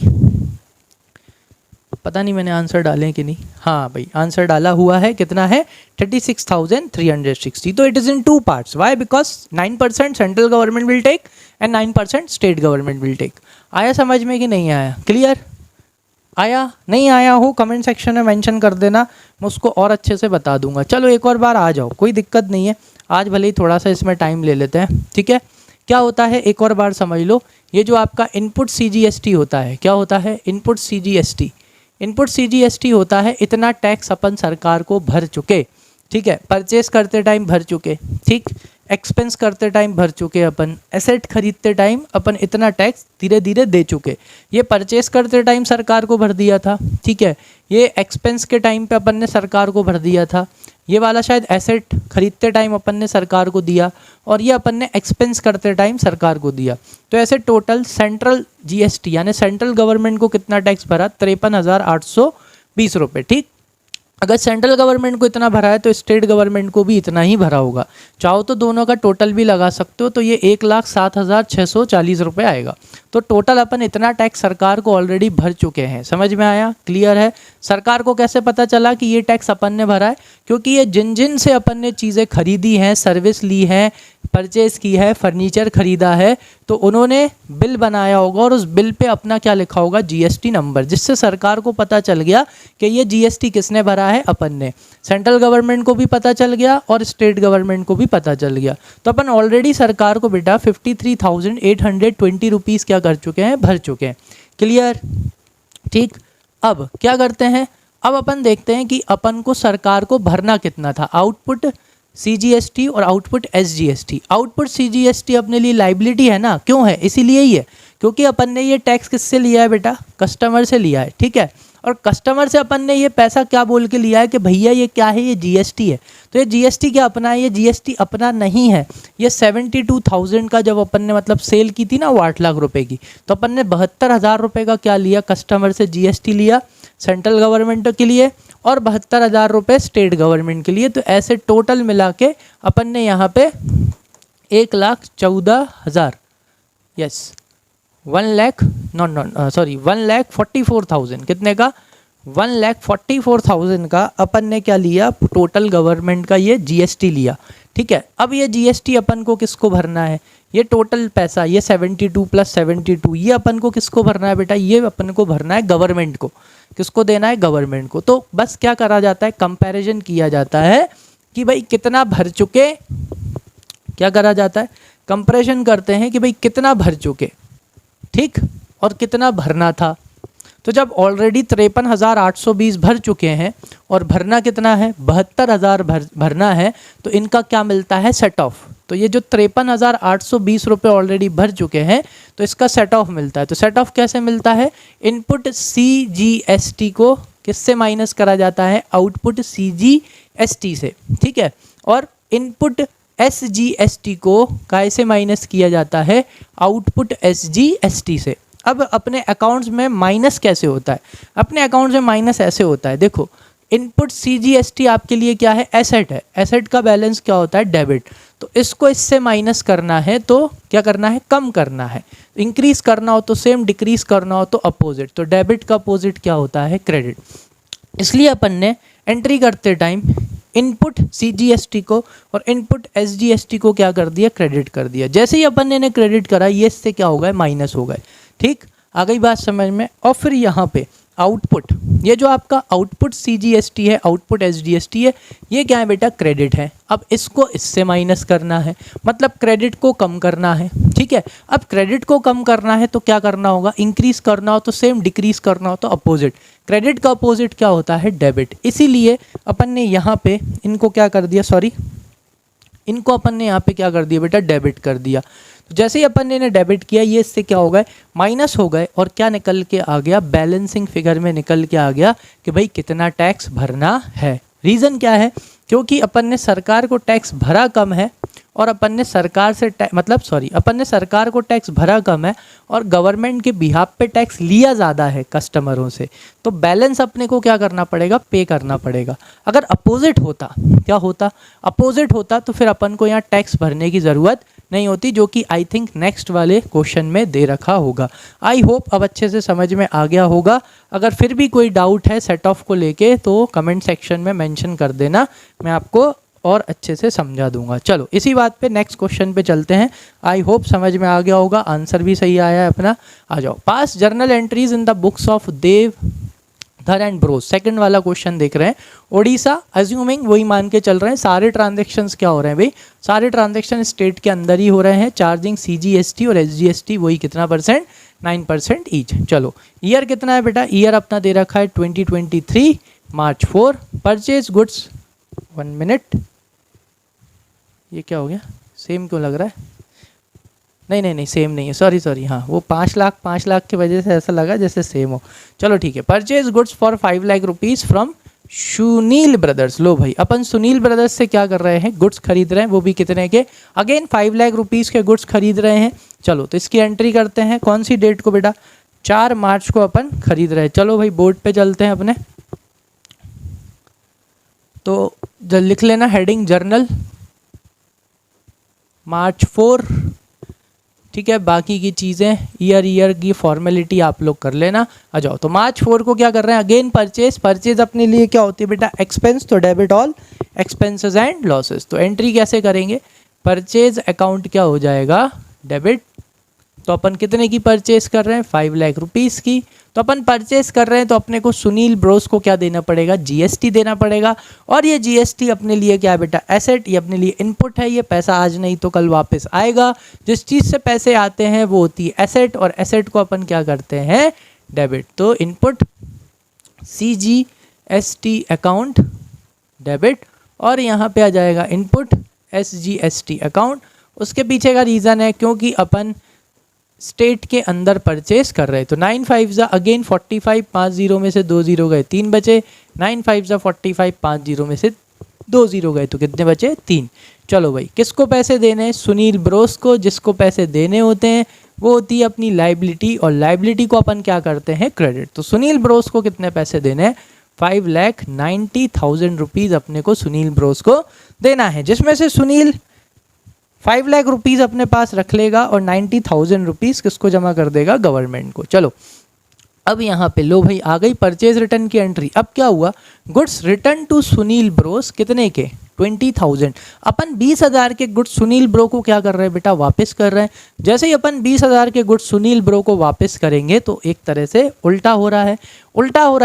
पता नहीं मैंने आंसर डाले कि नहीं। हाँ भाई आंसर डाला हुआ है। कितना है, 36,360। तो it is in two parts. Why, because 9% central government will take and 9% state government will take. आया समझ में कि नहीं आया, क्लियर। आया, नहीं आया हो कमेंट सेक्शन में मेंशन कर देना, मैं उसको और अच्छे से बता दूंगा। चलो एक और बार आ जाओ, कोई दिक्कत नहीं है। आज भले ही थोड़ा सा इसमें टाइम ले लेते हैं, ठीक है। क्या होता है एक और बार समझ लो, ये जो आपका इनपुट CGST होता है, क्या होता है इनपुट CGST, इनपुट CGST होता है इतना टैक्स अपन सरकार को भर चुके, ठीक है, परचेस करते टाइम भर चुके, ठीक, एक्सपेंस करते टाइम भर चुके, अपन एसेट खरीदते टाइम अपन इतना टैक्स धीरे धीरे दे चुके। ये परचेस करते टाइम सरकार को भर दिया था, ठीक है, ये एक्सपेंस के टाइम पे अपन ने सरकार को भर दिया था, ये वाला शायद एसेट खरीदते टाइम अपन ने सरकार को दिया, और ये अपन ने एक्सपेंस करते टाइम सरकार को दिया। तो ऐसे टोटल सेंट्रल GST यानी सेंट्रल गवर्नमेंट को कितना टैक्स भरा, 53,820 रुपये, ठीक। अगर सेंट्रल गवर्नमेंट को इतना भरा है तो स्टेट गवर्नमेंट को भी इतना ही भरा होगा। चाहो तो दोनों का टोटल भी लगा सकते हो, तो ये 1,07,640 रुपये आएगा। तो टोटल अपन इतना टैक्स सरकार को ऑलरेडी भर चुके हैं। समझ में आया, क्लियर है। सरकार को कैसे पता चला कि ये टैक्स अपन ने भरा है, क्योंकि ये जिन जिन से अपन ने चीज़ें खरीदी हैं, सर्विस ली है, परचेज़ की है, फर्नीचर खरीदा है, तो उन्होंने बिल बनाया होगा और उस बिल पे अपना क्या लिखा होगा, GST नंबर, जिससे सरकार को पता चल गया कि ये GST किसने भरा है, अपन ने। सेंट्रल गवर्नमेंट को भी पता चल गया और स्टेट गवर्नमेंट को भी पता चल गया। तो अपन ऑलरेडी सरकार को बेटा 53,820 रुपीज़ क्या कर चुके हैं, भर चुके हैं। क्लियर, ठीक। अब क्या करते हैं, अब अपन देखते हैं कि अपन को सरकार को भरना कितना था, आउटपुट CGST और आउटपुट SGST। आउटपुट CGST अपने लिए लाइबिलिटी है ना, क्यों है, इसीलिए ही है क्योंकि अपन ने ये टैक्स किससे लिया है बेटा, कस्टमर से लिया है, ठीक है। और कस्टमर से अपन ने ये पैसा क्या बोल के लिया है कि भैया ये क्या है, ये GST है। तो ये GST क्या अपना है, ये GST अपना नहीं है। ये 72,000 का जब अपन ने मतलब सेल की थी ना वो 8 लाख रुपए की, तो अपन ने 72,000 रुपये का क्या लिया, कस्टमर से GST लिया सेंट्रल गवर्नमेंट के लिए, और 72,000 रुपये स्टेट गवर्नमेंट के लिए। तो ऐसे टोटल मिला के अपन ने यहाँ पे 1,14,000, यस 1,44,000, कितने का, 1,44,000 का अपन ने क्या लिया, टोटल गवर्नमेंट का ये GST लिया, ठीक है। अब ये GST अपन को किसको भरना है, ये टोटल पैसा, ये 72 + 72, ये अपन को किसको भरना है बेटा, ये अपन को भरना है गवर्नमेंट को। किसको देना है, गवर्नमेंट को। तो बस क्या करा जाता है, कंपैरिजन किया जाता है कि भाई कितना भर चुके, क्या करा जाता है, कंपैरिजन करते हैं कि भाई कितना भर चुके, ठीक, और कितना भरना था। तो जब ऑलरेडी 53,820 भर चुके हैं और भरना कितना है, 72,000 भरना है, तो इनका क्या मिलता है, सेट ऑफ। तो ये जो 53,820 रुपये ऑलरेडी भर चुके हैं तो इसका सेट ऑफ मिलता है। तो सेट ऑफ कैसे मिलता है, इनपुट CGST को किससे माइनस करा जाता है, आउटपुट CGST से, ठीक है। और इनपुट SGST को कैसे माइनस किया जाता है, आउटपुट SGST से। अब अपने अकाउंट्स में माइनस कैसे होता है, अपने अकाउंट्स में माइनस ऐसे होता है, देखो इनपुट CGST आपके लिए क्या है, एसेट है, एसेट का बैलेंस क्या होता है, डेबिट। तो इसको इससे माइनस करना है तो क्या करना है, कम करना है। इंक्रीज करना हो तो सेम, डिक्रीज करना हो तो अपोजिट। तो डेबिट का अपोजिट क्या होता है, क्रेडिट। इसलिए अपन ने एंट्री करते टाइम इनपुट CGST को और इनपुट SGST को क्या कर दिया, क्रेडिट कर दिया। जैसे ही अपन ने क्रेडिट करा, ये इससे क्या हो गए, माइनस हो गए, ठीक। आ गई बात समझ में। और फिर यहाँ पे आउटपुट, ये जो आपका आउटपुट CGST है, आउटपुट SGST है, ये क्या है बेटा, क्रेडिट है। अब इसको इससे माइनस करना है, मतलब क्रेडिट को कम करना है, ठीक है। अब क्रेडिट को कम करना है तो क्या करना होगा, इंक्रीज करना हो तो सेम, डिक्रीज करना हो तो अपोजिट। क्रेडिट का अपोजिट क्या होता है, डेबिट। इसीलिए अपन ने यहाँ पे इनको क्या कर दिया, सॉरी, इनको अपन ने यहाँ पे क्या कर दिया बेटा, डेबिट कर दिया। तो जैसे ही अपन ने डेबिट किया, ये इससे क्या हो गए, माइनस हो गए, और क्या निकल के आ गया, बैलेंसिंग फिगर में निकल के आ गया कि भाई कितना टैक्स भरना है। रीज़न क्या है, क्योंकि अपन ने सरकार को टैक्स भरा कम है और अपन ने सरकार से अपन ने सरकार को टैक्स भरा कम है और गवर्नमेंट के बिहाफ पे टैक्स लिया ज़्यादा है कस्टमरों से। तो बैलेंस अपने को क्या करना पड़ेगा, पे करना पड़ेगा। अगर अपोजिट होता, क्या होता, अपोजिट होता तो फिर अपन को यहाँ टैक्स भरने की ज़रूरत नहीं होती, जो कि आई थिंक नेक्स्ट वाले क्वेश्चन में दे रखा होगा। आई होप अब अच्छे से समझ में आ गया होगा। अगर फिर भी कोई डाउट है सेट ऑफ को लेके तो कमेंट सेक्शन में मेंशन कर देना, मैं आपको और अच्छे से समझा दूंगा। चलो इसी बात पे नेक्स्ट क्वेश्चन पे चलते हैं। आई होप समझ में आ गया होगा, आंसर भी सही आया है अपना। आ जाओ। पास journal entries in the books of धर एंड ब्रोस, सेकंड वाला क्वेश्चन देख रहे हैं। ओडिशा अज्यूमिंग वही मान के चल रहे हैं, सारे ट्रांजेक्शन्स क्या हो रहे हैं भाई, सारे ट्रांजेक्शन स्टेट के अंदर ही हो रहे हैं। चार्जिंग CGST और SGST वही कितना परसेंट, 9% ईच। चलो ईयर कितना है बेटा, ईयर अपना दे रखा है 2023 March 4। परचेज गुड्स, 1 मिनट, ये क्या हो गया, सेम क्यों लग रहा है, नहीं सेम नहीं है, सॉरी हाँ, वो 5 लाख की वजह से ऐसा लगा जैसे सेम हो। चलो ठीक है, purchase goods for 5 lakh rupees from Sunil brothers. लो भाई अपन सुनील ब्रदर्स से क्या कर रहे हैं, गुड्स खरीद रहे हैं, वो भी कितने के, अगेन 5 लाख रुपीज़ के गुड्स खरीद रहे हैं। चलो तो इसकी एंट्री करते हैं, कौन सी डेट को बेटा, 4 मार्च को अपन खरीद रहे हैं। चलो भाई बोर्ड पे चलते हैं अपने, तो लिख लेना हेडिंग जर्नल March 4, ठीक है। बाकी की चीज़ें ईयर की फॉर्मेलिटी आप लोग कर लेना। आ जाओ, तो March 4 को क्या कर रहे हैं, अगेन परचेज अपने लिए क्या होती है बेटा, एक्सपेंस, तो debit all expenses and losses. तो एंट्री कैसे करेंगे, परचेज अकाउंट क्या हो जाएगा, डेबिट। तो अपन कितने की परचेज कर रहे हैं, 5 लाख रुपीज़ की। तो अपन परचेज कर रहे हैं तो अपने को सुनील ब्रोस को क्या देना पड़ेगा, GST देना पड़ेगा। और ये GST अपने लिए क्या है बेटा, एसेट, ये अपने लिए इनपुट है। ये पैसा आज नहीं तो कल वापस आएगा। जिस चीज़ से पैसे आते हैं वो होती है एसेट, और एसेट को अपन क्या करते हैं, डेबिट। तो इनपुट CGST अकाउंट डेबिट, और यहाँ पे आ जाएगा इनपुट SGST अकाउंट। उसके पीछे का रीज़न है क्योंकि अपन स्टेट के अंदर परचेस कर रहे हैं। तो 9 5 जा अगेन 45, 5 0 में से 2 0 गए, 3 बचे। 9 5 जा 45, 5 0 में से 2 0 गए, तो कितने बचे, 3। चलो भाई, किसको पैसे देने हैं, सुनील ब्रोस को। जिसको पैसे देने होते हैं वो होती है अपनी लाइबिलिटी, और लाइबिलिटी को अपन क्या करते हैं, क्रेडिट। तो सुनील ब्रोस को कितने पैसे देने हैं, 5,90,000 रुपीज़ अपने को सुनील ब्रोस को देना है, जिसमें से सुनील 5 लाख रुपीज़ अपने पास रख लेगा और 90,000 रुपीज़ किसको जमा कर देगा, गवर्नमेंट को। चलो अब यहाँ पे लो भाई आ गई परचेज रिटर्न की एंट्री। अब क्या हुआ, goods return to Sunil bros कितने के, 20,000। अपन 20,000 के गुड्स सुनील ब्रो को क्या कर रहे हैं बेटा, वापस कर रहे हैं। जैसे ही अपन 20,000 के गुड्स सुनील ब्रो को वापस करेंगे तो एक तरह से उल्टा हो रहा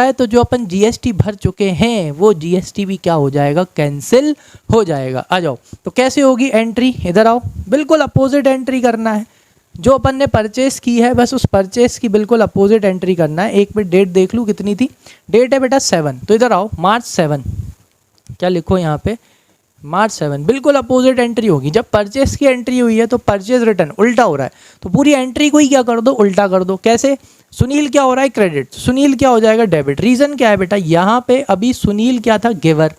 है, तो जो अपन GST भर चुके हैं वो GST भी क्या हो जाएगा, कैंसिल हो जाएगा। आ जाओ, तो कैसे होगी एंट्री, इधर आओ, बिल्कुल अपोजिट एंट्री करना है। जो अपन ने परचेस की है बस उस परचेस की बिल्कुल अपोजिट एंट्री करना है। एक मिनट डेट देख लूँ कितनी थी, डेट है बेटा 7, तो इधर आओ, March 7, क्या लिखो यहाँ पे, March 7, बिल्कुल अपोजिट एंट्री होगी। जब परचेस की एंट्री हुई है तो परचेज रिटर्न उल्टा हो रहा है, तो पूरी एंट्री को ही क्या कर दो, उल्टा कर दो। कैसे, सुनील क्या हो रहा है, क्रेडिट, सुनील क्या हो जाएगा, डेबिट। रीज़न क्या है बेटा, यहाँ पे अभी सुनील क्या था, गिवर,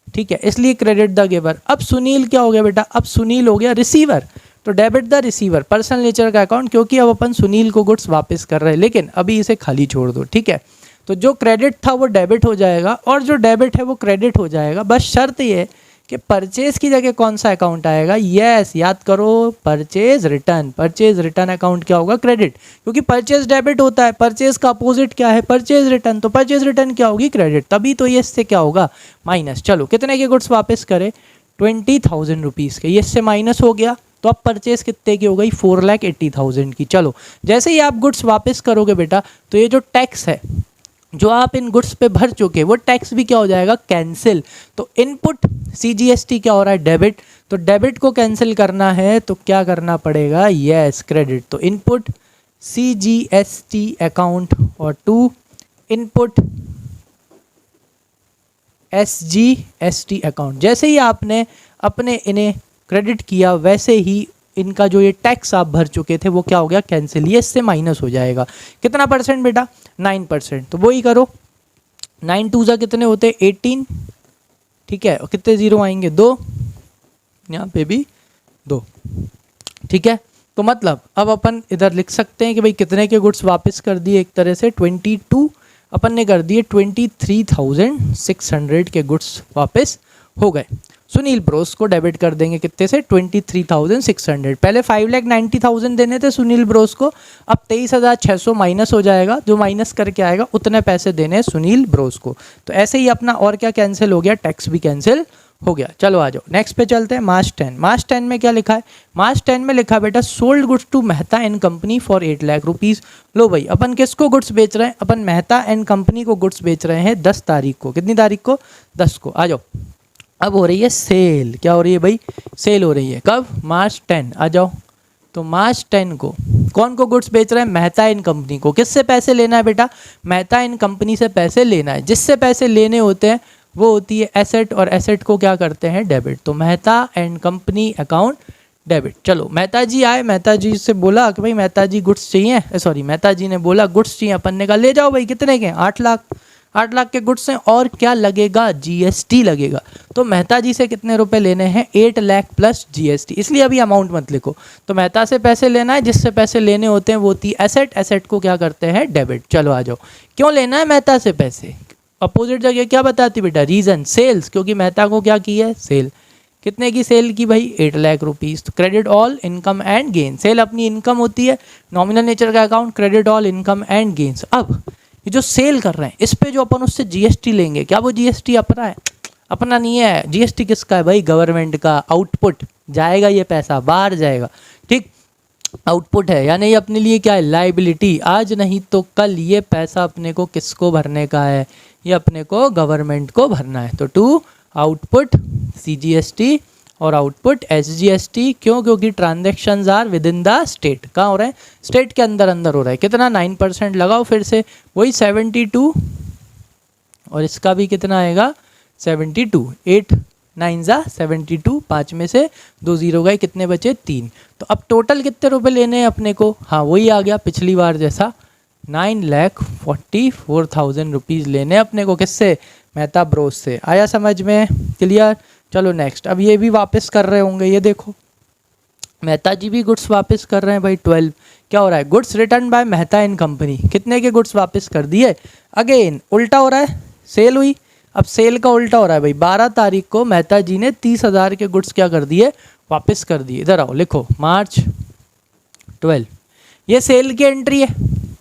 ठीक है, इसलिए क्रेडिट द गिवर। अब सुनील क्या हो गया बेटा, अब सुनील हो गया रिसीवर, तो debit the receiver, personal nature का अकाउंट, क्योंकि अब अपन सुनील को गुड्स वापस कर रहे हैं, लेकिन अभी इसे खाली छोड़ दो, ठीक है। तो जो क्रेडिट था वो डेबिट हो जाएगा और जो डेबिट है वो क्रेडिट हो जाएगा। बस शर्त ये है कि परचेज की जगह कौन सा अकाउंट आएगा, यस याद करो, purchase return. Purchase return account क्या होगा, क्रेडिट, क्योंकि परचेज डेबिट होता है, परचेज का अपोजिट क्या है, परचेज रिटर्न, तो परचेज रिटर्न क्या होगी, क्रेडिट, तभी तो ये इससे क्या होगा, माइनस। चलो कितने के गुड्स वापस करे, 20,000 रुपीज़ के, ये इससे माइनस हो गया, तो अब परचेज कितने की हो गई, 4,80,000 की। चलो जैसे ही आप गुड्स वापस करोगे बेटा तो ये जो टैक्स है जो आप इन गुड्स पे भर चुके वो टैक्स भी क्या हो जाएगा, कैंसिल। तो इनपुट CGST क्या हो रहा है, डेबिट, तो डेबिट को कैंसिल करना है तो क्या करना पड़ेगा, यस क्रेडिट। तो इनपुट CGST अकाउंट और टू इनपुट SGST अकाउंट। जैसे ही आपने अपने इन्हें क्रेडिट किया वैसे ही इनका जो ये टैक्स आप भर चुके थे वो क्या हो गया, कैंसिल, ये इससे माइनस हो जाएगा। कितना परसेंट बेटा, 9%। तो वही करो, 9 2 जा कितने होते, 18, ठीक है, और कितने जीरो आएंगे, 2, यहाँ पे भी 2, ठीक है। तो मतलब अब अपन इधर लिख सकते हैं कि भाई कितने के गुड्स वापस कर दिए, एक तरह से 22 अपन ने कर दिए, 23,600 के गुड्स वापस हो गए। सुनील ब्रोस को डेबिट कर देंगे कितने से, 23,600। पहले 5,90,000 देने थे सुनील ब्रोस को, अब 23,600 माइनस हो जाएगा, जो माइनस करके आएगा उतने पैसे देने हैं सुनील ब्रोस को। तो ऐसे ही अपना और क्या कैंसिल हो गया, टैक्स भी कैंसिल हो गया। चलो आ जाओ नेक्स्ट पे चलते हैं। मार्च 10, मार्च 10 में क्या लिखा है? मार्च 10 में लिखा है बेटा sold goods to Mehta and company for 8 lakh rupees. लो भाई अपन किसको गुड्स बेच रहे हैं? अपन मेहता एंड कंपनी को गुड्स बेच रहे हैं 10 तारीख को। कितनी तारीख को? 10 को। आ जाओ, अब हो रही है सेल। क्या हो रही है भाई? सेल हो रही है। कब? मार्च 10। आ जाओ, तो मार्च 10 को कौन को गुड्स बेच रहे हैं? मेहता एंड कंपनी को। किससे पैसे लेना है बेटा? मेहता एंड कंपनी से पैसे लेना है। जिससे पैसे लेने होते हैं वो होती है एसेट, और एसेट को क्या करते हैं? डेबिट। तो Mehta and company account debit. चलो मेहता जी आए, मेहता जी से बोला कि भाई मेहता जी गुड्स चाहिए, सॉरी मेहता जी ने बोला गुड्स चाहिए। अपन ने कहा ले जाओ भाई। कितने के? 8 लाख। 8 लाख के गुड्स हैं और क्या लगेगा? जीएसटी लगेगा। तो मेहता जी से कितने रुपए लेने हैं? 8 लाख प्लस जीएसटी। इसलिए अभी अमाउंट मत लिखो। तो मेहता से पैसे लेना है, जिससे पैसे लेने होते हैं वो होती है एसेट, एसेट को क्या करते हैं? डेबिट। चलो आ जाओ, क्यों लेना है मेहता से पैसे? अपोजिट जगह क्या बताती बेटा? रीजन सेल्स, क्योंकि मेहता को क्या की है? सेल। कितने की सेल की भाई? 8 लाख रुपीज़। तो credit all income and gain. Sale अपनी इनकम होती है, नॉमिनल नेचर का account, credit all income and gains. अब ये जो सेल कर रहे हैं इस पे जो अपन उससे जीएसटी लेंगे, क्या वो जीएसटी अपना है? अपना नहीं है। जीएसटी किसका है भाई? गवर्नमेंट का। आउटपुट जाएगा, ये पैसा बाहर जाएगा। ठीक, आउटपुट है, यानी ये अपने लिए क्या है? लाइबिलिटी। आज नहीं तो कल ये पैसा अपने को किसको भरने का है? ये अपने को गवर्नमेंट को भरना है। तो टू आउटपुट सीजीएसटी और आउटपुट एसजीएसटी। क्यों? क्योंकि transactions are within the state. कहाँ हो रहे हैं? स्टेट के अंदर अंदर हो रहा है। कितना? 9% लगाओ फिर से, वही 72, और इसका भी कितना आएगा? 72। 8 9 जा 72, 5 में से 2 0 गए, कितने बचे? 3। तो अब टोटल कितने रुपए लेने हैं अपने को? हाँ वही आ गया पिछली बार जैसा, 9,44,000 रुपीज़ लेने अपने को। किससे? मेहता ब्रोस से। आया समझ में? क्लियर? चलो नेक्स्ट। अब ये भी वापस कर रहे होंगे, ये देखो मेहता जी भी गुड्स वापस कर रहे हैं भाई। 12 क्या हो रहा है? Goods return by Mehta and company. कितने के गुड्स वापस कर दिए? अगेन उल्टा हो रहा है, सेल हुई। अब सेल का उल्टा हो रहा है भाई। 12 तारीख को मेहता जी ने 30,000 के गुड्स क्या कर दिए? वापस कर दिए। इधर आओ, लिखो मार्च 12। ये सेल की एंट्री है,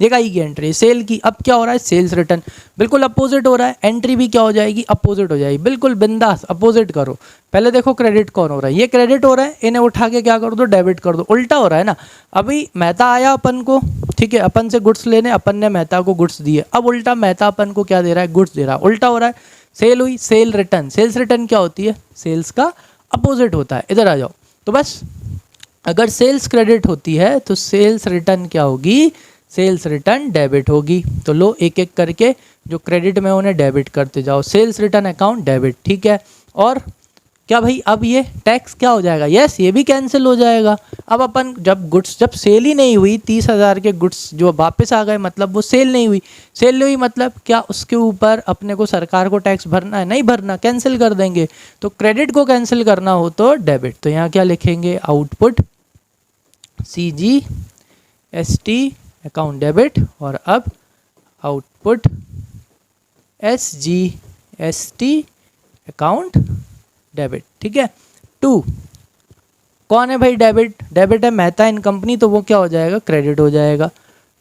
ये काई की एंट्री है? सेल की। अब क्या हो रहा है? Sales return. बिल्कुल अपोजिट हो रहा है। एंट्री भी क्या हो जाएगी? अपोजिट हो जाएगी। बिल्कुल बिंदास अपोजिट करो। पहले देखो क्रेडिट कौन हो रहा है? ये क्रेडिट हो रहा है, इन्हें उठा के क्या कर दो? डेबिट कर दो। उल्टा हो रहा है ना। अभी मेहता आया अपन को, ठीक है, अपन से गुड्स लेने, अपन ने मेहता को गुड्स दिए। अब उल्टा मेहता अपन को क्या दे रहा है? गुड्स दे रहा है। उल्टा हो रहा है। सेल हुई, सेल रिटर्न। सेल्स रिटर्न क्या होती है? सेल्स का अपोजिट होता है। इधर आ जाओ। तो बस अगर सेल्स क्रेडिट होती है तो सेल्स रिटर्न क्या होगी? सेल्स रिटर्न डेबिट होगी। तो लो एक एक करके जो क्रेडिट में उन्हें डेबिट करते जाओ। सेल्स रिटर्न अकाउंट डेबिट, ठीक है। और क्या भाई? अब ये टैक्स क्या हो जाएगा? यस, ये भी कैंसिल हो जाएगा। अब अपन जब गुड्स, जब सेल ही नहीं हुई, 30,000 के गुड्स जो वापस आ गए, मतलब वो सेल नहीं हुई। सेल नहीं हुई मतलब क्या? उसके ऊपर अपने को सरकार को टैक्स भरना है? नहीं भरना, कैंसिल कर देंगे। तो क्रेडिट को कैंसिल करना हो तो डेबिट। तो यहाँ क्या लिखेंगे? आउटपुट CGST अकाउंट डेबिट, और अब आउटपुट SGST अकाउंट डेबिट, ठीक है। 2 कौन है भाई? डेबिट। डेबिट है मेहता एंड कंपनी, तो वो क्या हो जाएगा? क्रेडिट हो जाएगा।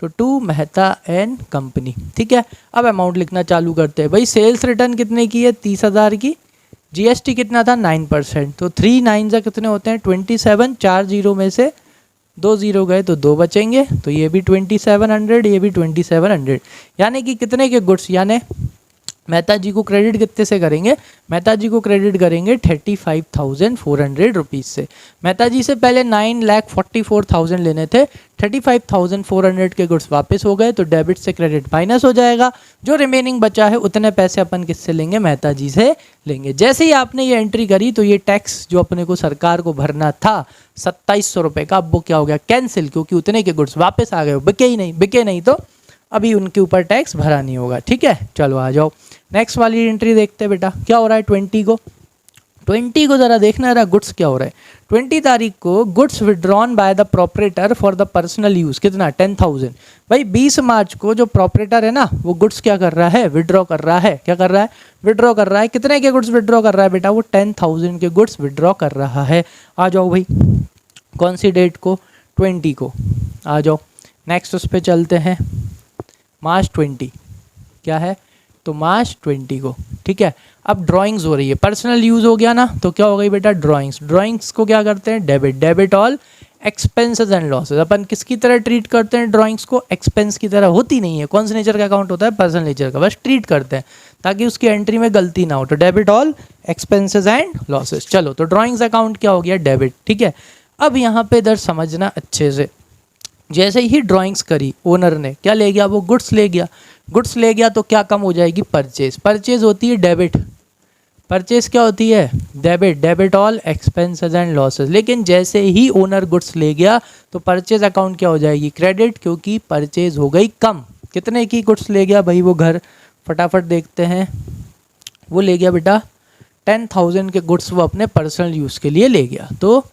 तो 2 मेहता एंड कंपनी, ठीक है। अब अमाउंट लिखना चालू करते हैं भाई। सेल्स रिटर्न कितने की है? 30,000 की। जीएसटी कितना था? 9%। तो 3 9 कितने होते हैं? 27। 4 0 में से 2 0 गए तो 2 बचेंगे। तो ये भी 2700, ये भी 2700। यानी कि कितने के गुड्स? यानी मेहता जी को क्रेडिट कितने से करेंगे? मेहता जी को क्रेडिट करेंगे 35,400 रुपीज़ से। मेहता जी से पहले 9,44,000 लेने थे, 35,400 के गुड्स वापस हो गए। तो डेबिट से क्रेडिट माइनस हो जाएगा। जो रिमेनिंग बचा है उतने पैसे अपन किससे लेंगे? मेहता जी से लेंगे। जैसे ही आपने ये एंट्री करी तो ये टैक्स जो अपने को सरकार को भरना था 2700 रुपये का, अब वो क्या हो गया? कैंसिल, क्योंकि उतने के गुड्स वापस आ गए। बिके ही नहीं, बिके नहीं तो अभी उनके ऊपर टैक्स भरा नहीं होगा, ठीक है। चलो आ जाओ नेक्स्ट वाली एंट्री देखते हैं बेटा। क्या हो रहा है? 20 को ज़रा देखना रहा गुड्स क्या हो रहा है। 20 तारीख को goods withdrawn by the proprietor for the personal use. कितना? 10,000। भाई 20 मार्च को जो प्रोपरेटर है ना, वो गुड्स क्या कर रहा है? विड्रॉ कर रहा है। क्या कर रहा है? विड्रॉ कर रहा है। कितने के गुड्स विड्रॉ कर रहा है बेटा? वो 10,000 के गुड्स विड्रॉ कर रहा है। आ जाओ भाई, कौन सी डेट को? 20 को। आ जाओ नेक्स्ट उस पर चलते हैं। मार्च 20 क्या है? तो मार्च 20 को, ठीक है। अब ड्राइंग्स हो रही है, पर्सनल यूज़ हो गया ना, तो क्या हो गई बेटा ड्राइंग्स। ड्राइंग्स को क्या करते हैं, debit, debit all expenses and losses. अपन किसकी तरह ट्रीट करते हैं ड्राइंग्स को, एक्सपेंस की तरह होती नहीं है। कौन से नेचर का अकाउंट होता है, पर्सनल नेचर का, बस ट्रीट करते हैं ताकि उसकी एंट्री में गलती ना हो। तो debit all expenses and losses. चलो तो ड्राइंग्स अकाउंट क्या हो गया, डेबिट, ठीक है। अब यहाँ पे इधर समझना अच्छे से, जैसे ही ड्राइंग्स करी ओनर ने, क्या ले गया, वो गुड्स ले गया। गुड्स ले गया तो क्या कम हो जाएगी, परचेज। परचेज होती है डेबिट, परचेज क्या होती है, debit, debit all expenses and losses. लेकिन जैसे ही ओनर गुड्स ले गया तो परचेज अकाउंट क्या हो जाएगी, क्रेडिट, क्योंकि परचेज हो गई कम। कितने की गुड्स ले गया भाई वो घर, फटाफट देखते हैं। वो ले गया बेटा 10,000 के गुड्स, वो अपने पर्सनल यूज़ के लिए ले गया, तो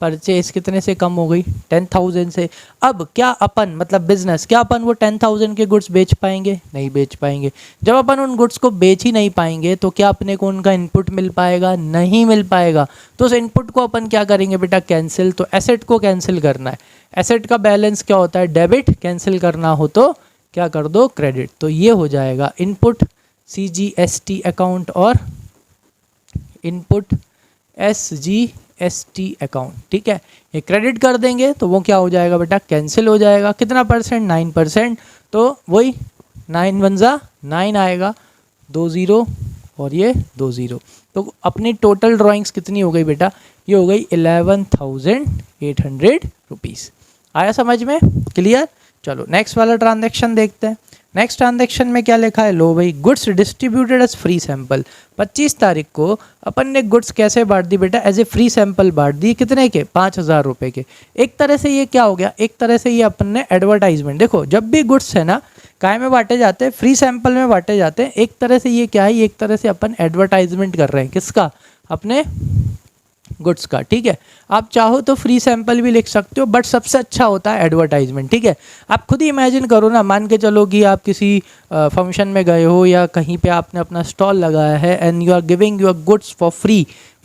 परचेज कितने से कम हो गई, 10,000 से। अब क्या अपन, मतलब बिजनेस, क्या अपन वो 10,000 के गुड्स बेच पाएंगे, नहीं बेच पाएंगे। जब अपन उन गुड्स को बेच ही नहीं पाएंगे तो क्या अपने को उनका इनपुट मिल पाएगा, नहीं मिल पाएगा। तो उस इनपुट को अपन क्या करेंगे बेटा, कैंसिल। तो एसेट को कैंसिल करना है, एसेट का बैलेंस क्या होता है, डेबिट, कैंसिल करना हो तो क्या कर दो, क्रेडिट। तो ये हो जाएगा इनपुट CGST अकाउंट और इनपुट SGST अकाउंट, ठीक है। ये क्रेडिट कर देंगे तो वो क्या हो जाएगा बेटा, कैंसिल हो जाएगा। कितना परसेंट, 9%। तो वही 9 1 जा 9 आएगा, 2 0 और ये 2 0। तो अपनी टोटल ड्राइंग्स कितनी हो गई बेटा, ये हो गई 11,800 रुपीज़। आया समझ में, क्लियर। चलो नेक्स्ट वाला ट्रांजैक्शन देखते हैं। नेक्स्ट ट्रांजैक्शन में क्या लिखा है, लो भाई, goods distributed as free sample. 25 तारीख को अपन ने गुड्स कैसे बांट दी बेटा, एज ए फ्री सैंपल बांट दी। कितने के, 5,000 रुपये के। एक तरह से ये क्या हो गया, एक तरह से ये अपन ने एडवर्टाइजमेंट, देखो जब भी गुड्स है ना काय में बांटे जाते हैं, फ्री सैंपल में बांटे जाते हैं। एक तरह से ये क्या है, एक तरह से अपन एडवर्टाइजमेंट कर रहे हैं, किसका, अपने गुड्स का, ठीक है। आप चाहो तो फ्री सैंपल भी लिख सकते हो, बट सबसे अच्छा होता है एडवर्टाइजमेंट, ठीक है। आप खुद ही इमेजिन करो ना, मान के चलो कि आप किसी फंक्शन में गए हो या कहीं पे आपने अपना स्टॉल लगाया है and you are giving your goods for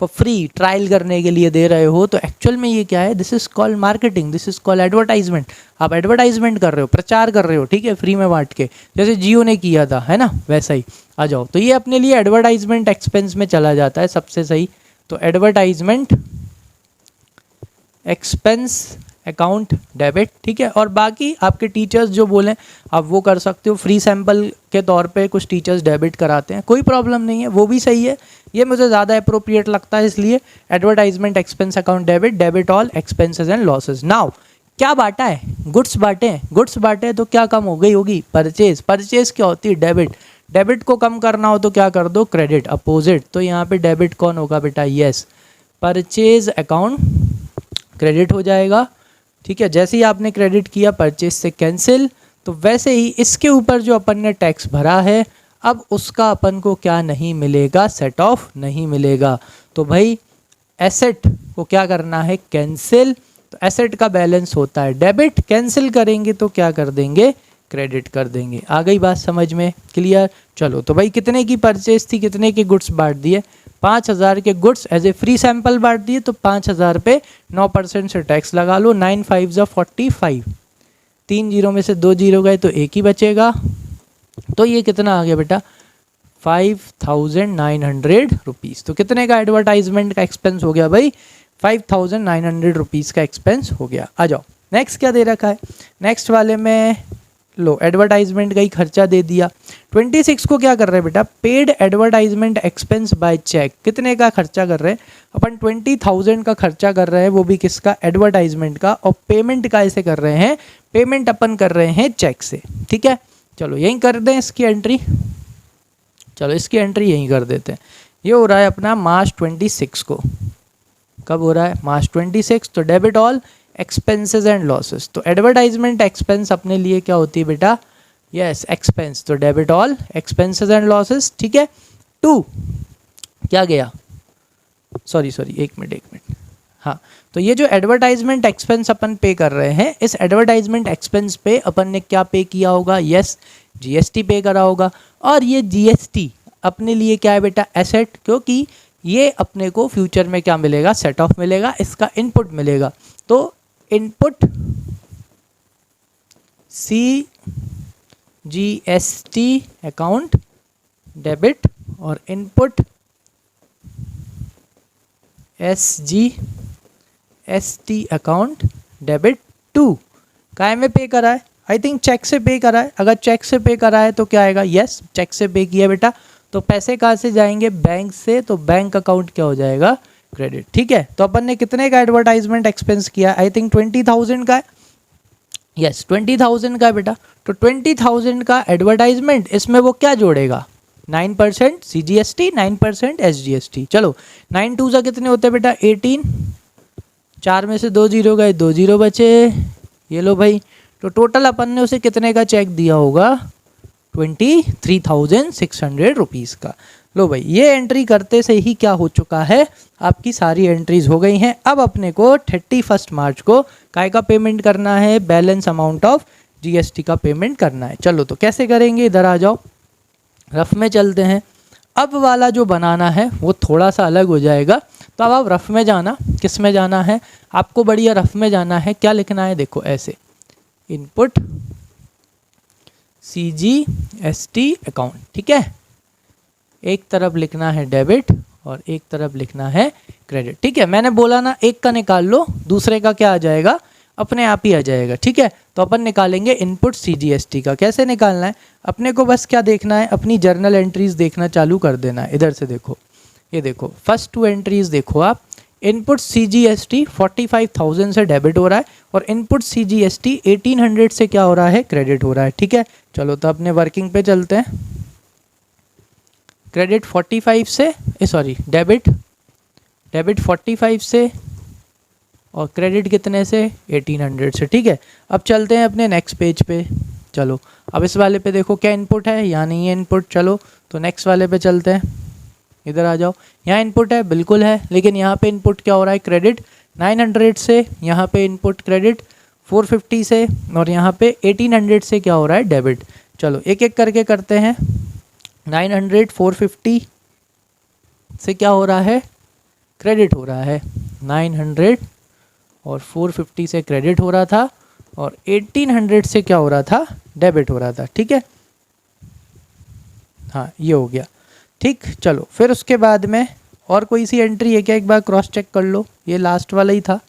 free trial करने के लिए दे रहे हो। तो एक्चुअल में ये क्या है, this is called marketing, this is called advertisement. आप एडवर्टाइजमेंट कर रहे हो, प्रचार कर रहे हो, ठीक है, फ्री में बांट के, जैसे जियो ने किया था, है ना, वैसा ही। आ जाओ, तो ये अपने लिए एडवर्टाइजमेंट एक्सपेंस में चला जाता है, सबसे सही। तो एडवर्टाइजमेंट एक्सपेंस अकाउंट डेबिट, ठीक है। और बाकी आपके टीचर्स जो बोलें आप वो कर सकते हो। फ्री सैंपल के तौर पे कुछ टीचर्स डेबिट कराते हैं, कोई प्रॉब्लम नहीं है, वो भी सही है। ये मुझे ज़्यादा अप्रोप्रिएट लगता है, इसलिए advertisement expense account debit, debit all expenses and losses. Now क्या बांटा है, गुड्स बांटे हैं, गुड्स बांटे तो क्या कम हो गई होगी, परचेज। परचेज क्या होती है, डेबिट। डेबिट को कम करना हो तो क्या कर दो, क्रेडिट, अपोजिट। तो यहाँ पे डेबिट कौन होगा बेटा, यस, परचेज अकाउंट क्रेडिट हो जाएगा, ठीक है। जैसे ही आपने क्रेडिट किया परचेज से कैंसिल, तो वैसे ही इसके ऊपर जो अपन ने टैक्स भरा है, अब उसका अपन को क्या नहीं मिलेगा, सेट ऑफ नहीं मिलेगा। तो भाई एसेट को क्या करना है, कैंसिल। तो एसेट का बैलेंस होता है डेबिट, कैंसिल करेंगे तो क्या कर देंगे, क्रेडिट कर देंगे। आ गई बात समझ में, क्लियर। चलो तो भाई कितने की परचेज थी, कितने के गुड्स बांट दिए, 5,000 के goods as a free sample बांट दिए। तो 5,000 पे 9% से टैक्स लगा लो, 9 5 जा 45, 3 जीरो में से 2 जीरो गए तो एक ही बचेगा। तो ये कितना आ गया बेटा, 5,900 रुपीज़। तो कितने का एडवर्टाइजमेंट का एक्सपेंस हो गया भाई, 5,900 रुपीज़ का एक्सपेंस हो गया। आ जाओ नेक्स्ट क्या दे रखा है, नेक्स्ट वाले में लो एडवर्टाइजमेंट का ही खर्चा दे दिया। 26 को क्या कर रहे हैं बेटा, paid advertisement expense by cheque. कितने का खर्चा कर रहे हैं अपन, 20,000 का खर्चा कर रहे हैं, वो भी किसका, एडवर्टाइजमेंट का। और पेमेंट का ऐसे कर रहे हैं, पेमेंट अपन कर रहे हैं चेक से, ठीक है। चलो यहीं कर दें इसकी एंट्री, चलो इसकी एंट्री यहीं कर देते हैं। ये हो रहा है अपना मार्च 26 को, कब हो रहा है, मार्च 26। तो debit all expenses and losses. तो एडवर्टाइजमेंट एक्सपेंस अपने लिए क्या होती है बेटा, यस एक्सपेंस। तो debit all expenses and losses, ठीक है। 2 क्या गया, सॉरी एक मिनट, हाँ। तो ये जो एडवर्टाइजमेंट एक्सपेंस अपन पे कर रहे हैं, इस एडवर्टाइजमेंट एक्सपेंस पे अपन ने क्या पे किया होगा, यस GST पे करा होगा। और ये GST अपने लिए क्या है बेटा, एसेट, क्योंकि ये अपने को फ्यूचर में क्या मिलेगा, सेट ऑफ मिलेगा, इसका इनपुट मिलेगा। तो इनपुट CGST अकाउंट डेबिट और input SGST account debit to. काय में पे करा है? आई थिंक चेक से पे करा है। अगर चेक से पे करा है तो क्या आएगा? यस, चेक से पे किया बेटा। तो पैसे कहाँ से जाएंगे? बैंक से। तो बैंक अकाउंट क्या हो जाएगा? क्रेडिट। ठीक है, तो अपन ने कितने का एडवर्टाइजमेंट एक्सपेंस किया? आई थिंक 20,000 का है। यस, 20,000 का है बेटा। तो 20,000 का एडवर्टाइजमेंट, इसमें वो क्या जोड़ेगा? 9% CGST, 9% SGST। चलो 9 2 कितने होते हैं बेटा? 18। 4 में से 2 जीरो गए, 2 जीरो बचे। ये लो भाई, तो टोटल अपन ने उसे कितने का चेक दिया होगा? 23,600 रुपीज़ का। लो भाई, ये एंट्री करते से ही क्या हो चुका है? आपकी सारी एंट्रीज हो गई हैं। अब अपने को 31 मार्च को काय का पेमेंट करना है? बैलेंस अमाउंट ऑफ GST का पेमेंट करना है। चलो तो कैसे करेंगे? इधर आ जाओ, रफ में चलते हैं। अब वाला जो बनाना है वो थोड़ा सा अलग हो जाएगा। तो अब आप रफ में जाना। किस में जाना है? आपको बढ़िया रफ में जाना है। क्या लिखना है? देखो ऐसे, इनपुट CGST अकाउंट। ठीक है, एक तरफ लिखना है डेबिट और एक तरफ लिखना है क्रेडिट। ठीक है, मैंने बोला ना, एक का निकाल लो, दूसरे का क्या आ जाएगा? अपने आप ही आ जाएगा। ठीक है, तो अपन निकालेंगे इनपुट CGST का। कैसे निकालना है? अपने को बस क्या देखना है? अपनी जर्नल एंट्रीज देखना चालू कर देना है। इधर से देखो, ये देखो फर्स्ट 2 एंट्रीज देखो आप। इनपुट CGST 45,000 से डेबिट हो रहा है और इनपुट CGST 1800 से क्या हो रहा है? क्रेडिट हो रहा है। ठीक है, चलो तो अपने वर्किंग पे चलते हैं। क्रेडिट 45 से, सॉरी डेबिट 45 से और क्रेडिट कितने से? 1800 से। ठीक है, अब चलते हैं अपने नेक्स्ट पेज पे। चलो अब इस वाले पे देखो क्या इनपुट है? यहाँ नहीं है इनपुट। चलो तो नेक्स्ट वाले पे चलते हैं। इधर आ जाओ, यहाँ इनपुट है, बिल्कुल है, लेकिन यहाँ पे इनपुट क्या हो रहा है? क्रेडिट 900 से। यहाँ पे इनपुट क्रेडिट 450 से और यहाँ पे 1800 से क्या हो रहा है? डेबिट। चलो एक एक करके करते हैं। 900 450 से क्या हो रहा है? क्रेडिट हो रहा है। 900 और 450 से क्रेडिट हो रहा था और 1800 से क्या हो रहा था? डेबिट हो रहा था। ठीक है, हाँ ये हो गया। ठीक, चलो फिर उसके बाद में और कोई सी एंट्री है क्या? एक बार क्रॉस चेक कर लो। ये लास्ट वाला ही था,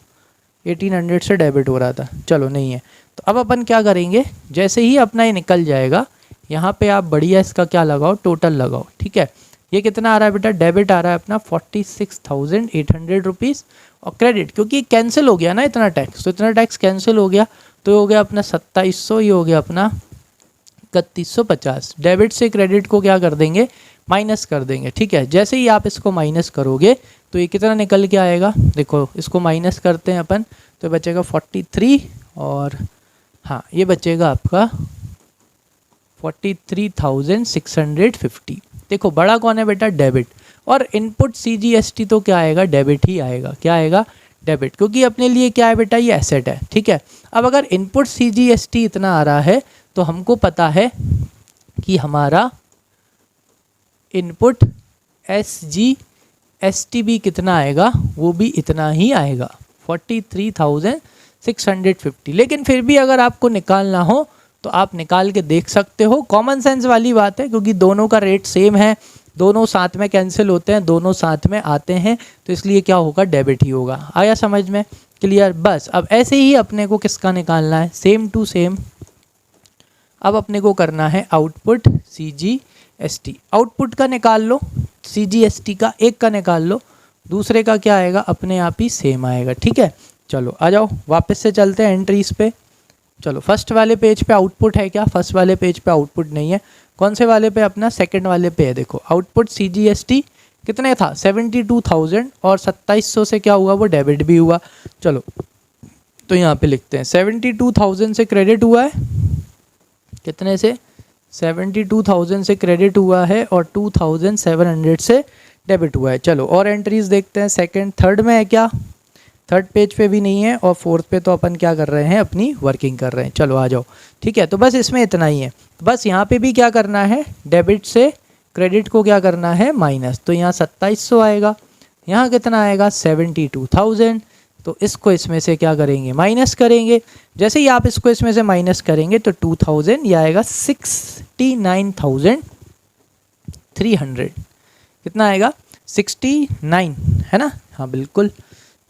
1800 से डेबिट हो रहा था। चलो नहीं है, तो अब अपन क्या करेंगे? जैसे ही अपना ये निकल जाएगा, यहाँ पे आप बढ़िया इसका क्या लगाओ? टोटल लगाओ। ठीक है, ये कितना आ रहा है बेटा? डेबिट आ रहा है अपना 46,800 रुपीज़ और क्रेडिट, क्योंकि कैंसिल हो गया ना इतना टैक्स, तो इतना टैक्स कैंसिल हो गया, तो हो गया अपना 2700, ये हो गया अपना 3150। डेबिट से क्रेडिट को क्या कर देंगे? माइनस कर देंगे। ठीक है, जैसे ही आप इसको माइनस करोगे तो ये कितना निकल के आएगा? देखो इसको माइनस करते हैं अपन, तो बचेगा 43 और हाँ ये बचेगा आपका 43,650। देखो बड़ा कौन है बेटा? डेबिट। और इनपुट CGST तो क्या आएगा? डेबिट ही आएगा। क्या आएगा? डेबिट, क्योंकि अपने लिए क्या है बेटा? ये एसेट है। ठीक है, अब अगर इनपुट CGST इतना आ रहा है तो हमको पता है कि हमारा इनपुट SGST भी कितना आएगा? वो भी इतना ही आएगा, 43,650। लेकिन फिर भी अगर आपको निकालना हो तो आप निकाल के देख सकते हो। कॉमन सेंस वाली बात है, क्योंकि दोनों का रेट सेम है, दोनों साथ में कैंसिल होते हैं, दोनों साथ में आते हैं, तो इसलिए क्या होगा? डेबिट ही होगा। आया समझ में? क्लियर? बस अब ऐसे ही अपने को किसका निकालना है? Same to same. अब अपने को करना है आउटपुट CGST। आउटपुट का निकाल लो, CGST का एक का निकाल लो, दूसरे का क्या आएगा? अपने आप ही सेम आएगा। ठीक है, चलो आ जाओ वापस से चलते हैं एंट्रीज पे। चलो फर्स्ट वाले पेज पे आउटपुट है क्या? फर्स्ट वाले पेज पे आउटपुट नहीं है। कौन से वाले पे? अपना सेकंड वाले पे है। देखो आउटपुट CGST कितने था? 72,000 और 2700 से क्या हुआ? वो डेबिट भी हुआ। चलो तो यहाँ पे लिखते हैं 72,000 से क्रेडिट हुआ है। कितने से? 72,000 से क्रेडिट हुआ है और 2,700 से डेबिट हुआ है। चलो और एंट्रीज देखते हैं। सेकंड थर्ड में है क्या? थर्ड पेज पे भी नहीं है और फोर्थ पे तो अपन क्या कर रहे हैं? अपनी वर्किंग कर रहे हैं। चलो आ जाओ। ठीक है, तो बस इसमें इतना ही है। बस यहाँ पे भी क्या करना है? डेबिट से क्रेडिट को क्या करना है? माइनस। तो यहाँ 2700 आएगा, यहाँ कितना आएगा? 72,000। तो इसको इसमें से क्या करेंगे? माइनस करेंगे। जैसे ही आप इसको इसमें से माइनस करेंगे तो 2000 ये आएगा 69,000 300 कितना आएगा 69 है ना, हाँ बिल्कुल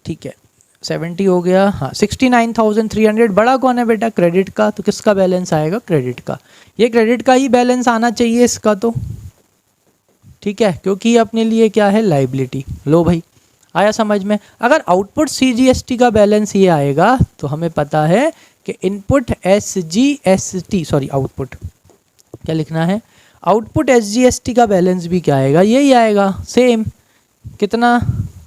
ठीक है 70 हो गया, हाँ 69,300। बड़ा कौन है बेटा, क्रेडिट का, तो किसका बैलेंस आएगा, क्रेडिट का। ये क्रेडिट का ही बैलेंस आना चाहिए इसका तो, ठीक है, क्योंकि ये अपने लिए क्या है, लाइबिलिटी। लो भाई आया समझ में। अगर आउटपुट CGST का बैलेंस ये आएगा तो हमें पता है कि इनपुट SGST, सॉरी आउटपुट क्या लिखना है, आउटपुट SGST का बैलेंस भी क्या आएगा, यही आएगा सेम, कितना,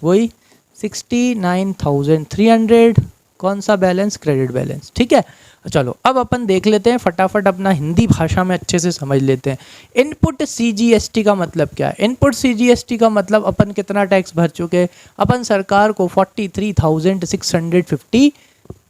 वही 69,300। कौन सा बैलेंस, क्रेडिट बैलेंस, ठीक है। चलो अब अपन देख लेते हैं फटाफट, अपना हिंदी भाषा में अच्छे से समझ लेते हैं। इनपुट CGST का मतलब क्या है, इनपुट CGST का मतलब अपन कितना टैक्स भर चुके, अपन सरकार को 43,650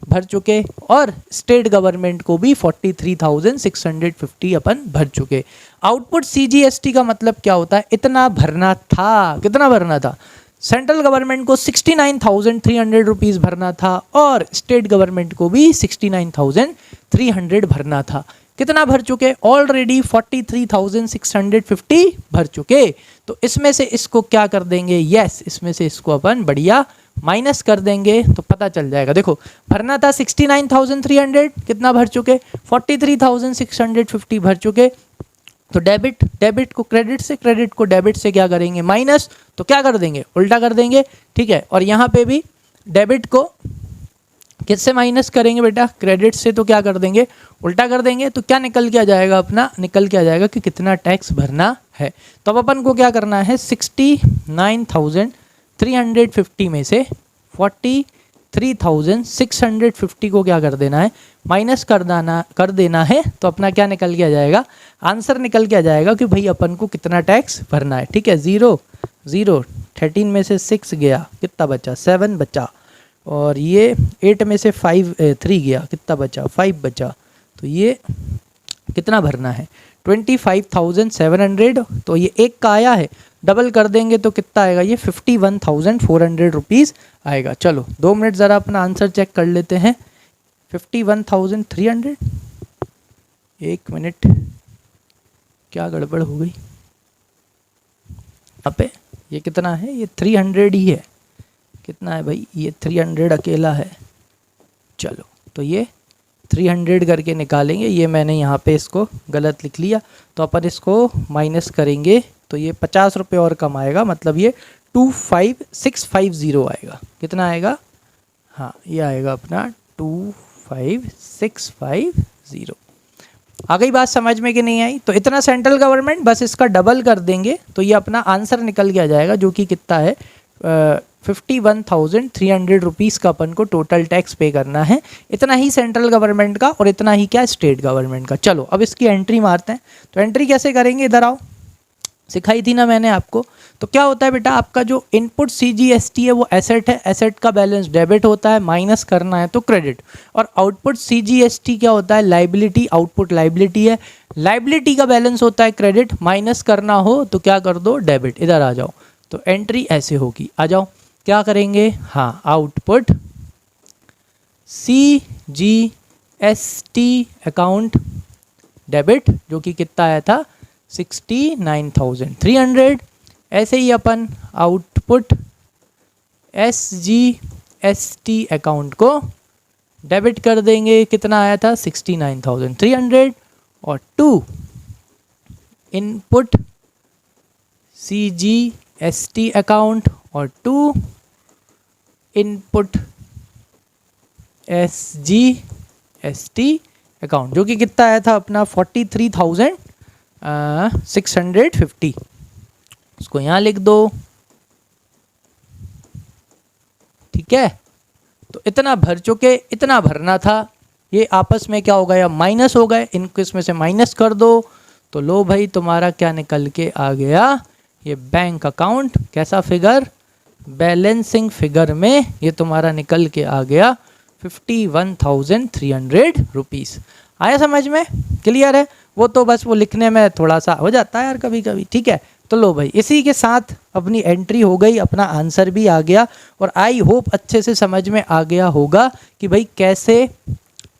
भर चुके और स्टेट गवर्नमेंट को भी 43,650 अपन भर चुके। आउटपुट CGST का मतलब क्या होता है, इतना भरना था, कितना भरना था, सेंट्रल गवर्नमेंट को 69,300 रुपीज़ भरना था और स्टेट गवर्नमेंट को भी 69,300 भरना था। कितना भर चुके, ऑलरेडी 43,650 भर चुके। तो इसमें से इसको क्या कर देंगे, यस इसमें से इसको अपन बढ़िया माइनस कर देंगे तो पता चल जाएगा। देखो भरना था 69,300, कितना भर चुके, 43,650 भर चुके। तो डेबिट को क्रेडिट से, क्रेडिट को डेबिट से क्या करेंगे, माइनस, तो क्या कर देंगे, उल्टा कर देंगे, ठीक है। और यहाँ पे भी डेबिट को किससे माइनस करेंगे बेटा, क्रेडिट से, तो क्या कर देंगे, उल्टा कर देंगे। तो क्या निकल के आ जाएगा, अपना निकल के आ जाएगा कि कितना टैक्स भरना है। तो अब अपन को क्या करना है, 69,350 में से 43,650 को क्या कर देना है, माइनस कर देना है। तो अपना क्या निकल के आ जाएगा, आंसर निकल के आ जाएगा कि भाई अपन को कितना टैक्स भरना है, ठीक है। 0 0 13 में से 6 गया, कितना बचा, 7 बचा, और ये 8 में से 3 गया, कितना बचा, 5 बचा। तो ये कितना भरना है, 25,700। तो ये एक का आया है, डबल कर देंगे तो कितना आएगा, ये 51,400 रुपीज़ आएगा। चलो 2 मिनट ज़रा अपना आंसर चेक कर लेते हैं। 51,300, 1 मिनट, क्या गड़बड़ हो गई अबे, ये कितना है, ये 300 ही है, कितना है भाई, ये 300 अकेला है। चलो तो ये 300 करके निकालेंगे, ये मैंने यहाँ पे इसको गलत लिख लिया, तो अपन इसको माइनस करेंगे तो ये 50 रुपये और कम आएगा, मतलब ये 25,650 आएगा। कितना आएगा, हाँ ये आएगा अपना 25,650। आ गई बात समझ में कि नहीं आई। तो इतना सेंट्रल गवर्नमेंट, बस इसका डबल कर देंगे तो ये अपना आंसर निकल के आ जाएगा, जो कि कितना है 51,300 रुपीज़ का अपन को टोटल टैक्स पे करना है। इतना ही सेंट्रल गवर्नमेंट का और इतना ही क्या, स्टेट गवर्नमेंट का। चलो अब इसकी एंट्री मारते हैं। तो एंट्री कैसे करेंगे, इधर आओ, सिखाई थी ना मैंने आपको। तो क्या होता है बेटा, आपका जो इनपुट CGST है वो एसेट है, एसेट का बैलेंस डेबिट होता है, माइनस करना है तो क्रेडिट। और आउटपुट CGST क्या होता है, लाइबिलिटी, आउटपुट लाइबिलिटी है, लाइबिलिटी का बैलेंस होता है क्रेडिट, माइनस करना हो तो क्या कर दो, डेबिट। इधर आ जाओ, तो एंट्री ऐसे होगी, आ जाओ, क्या करेंगे, हाँ आउटपुट CGST अकाउंट डेबिट, जो कि कितना आया था 69,300। ऐसे ही अपन आउटपुट SGST अकाउंट को डेबिट कर देंगे, कितना आया था 69,300। और 2 इनपुट CGST अकाउंट और 2 इनपुट SGST अकाउंट, जो कि कितना आया था अपना 43,650। उसको यहाँ लिख दो, ठीक है। तो इतना भर चुके, इतना भरना था, ये आपस में क्या हो गया, माइनस हो गए, इनको इसमें से माइनस कर दो तो लो भाई तुम्हारा क्या निकल के आ गया, ये बैंक अकाउंट, कैसा फिगर, बैलेंसिंग फिगर में ये तुम्हारा निकल के आ गया 51,300 रुपीज़। आया समझ में, क्लियर है। वो तो बस वो लिखने में थोड़ा सा हो जाता है यार कभी कभी, ठीक है। तो लो भाई इसी के साथ अपनी एंट्री हो गई, अपना आंसर भी आ गया, और आई होप अच्छे से समझ में आ गया होगा कि भाई कैसे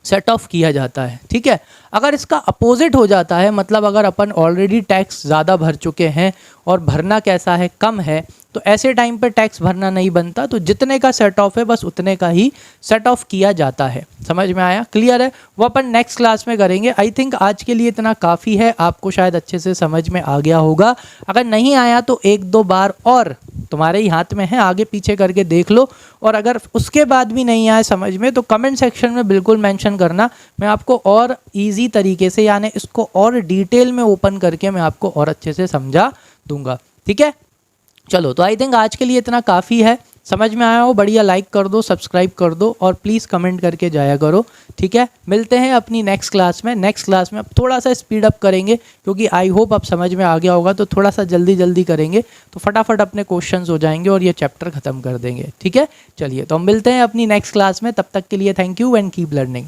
सेट ऑफ किया जाता है। ठीक है, अगर इसका अपोजिट हो जाता है, मतलब अगर अपन ऑलरेडी टैक्स ज़्यादा भर चुके हैं और भरना कैसा है, कम है, तो ऐसे टाइम पे टैक्स भरना नहीं बनता। तो जितने का सेट ऑफ है बस उतने का ही सेट ऑफ किया जाता है। समझ में आया? क्लियर है? वो अपन नेक्स्ट क्लास में करेंगे। आई थिंक आज के लिए इतना काफ़ी है, आपको शायद अच्छे से समझ में आ गया होगा। अगर नहीं आया तो एक दो बार और तुम्हारे ही हाथ में है, आगे पीछे करके देख लो। और अगर उसके बाद भी नहीं आए समझ में तो कमेंट सेक्शन में बिल्कुल मेंशन करना, मैं आपको और इजी तरीके से, यानी इसको और डिटेल में ओपन करके मैं आपको और अच्छे से समझा दूंगा। ठीक है, चलो तो आई थिंक आज के लिए इतना काफ़ी है। समझ में आया हो? बढ़िया, लाइक कर दो, सब्सक्राइब कर दो और प्लीज़ कमेंट करके जाया करो। ठीक है, मिलते हैं अपनी नेक्स्ट क्लास में। नेक्स्ट क्लास में अब थोड़ा सा स्पीड अप करेंगे, क्योंकि आई होप अब समझ में आ गया होगा, तो थोड़ा सा जल्दी जल्दी करेंगे तो फटाफट अपने क्वेश्चंस हो जाएंगे और ये चैप्टर ख़त्म कर देंगे। ठीक है, चलिए तो हम मिलते हैं अपनी नेक्स्ट क्लास में। तब तक के लिए thank you and keep learning.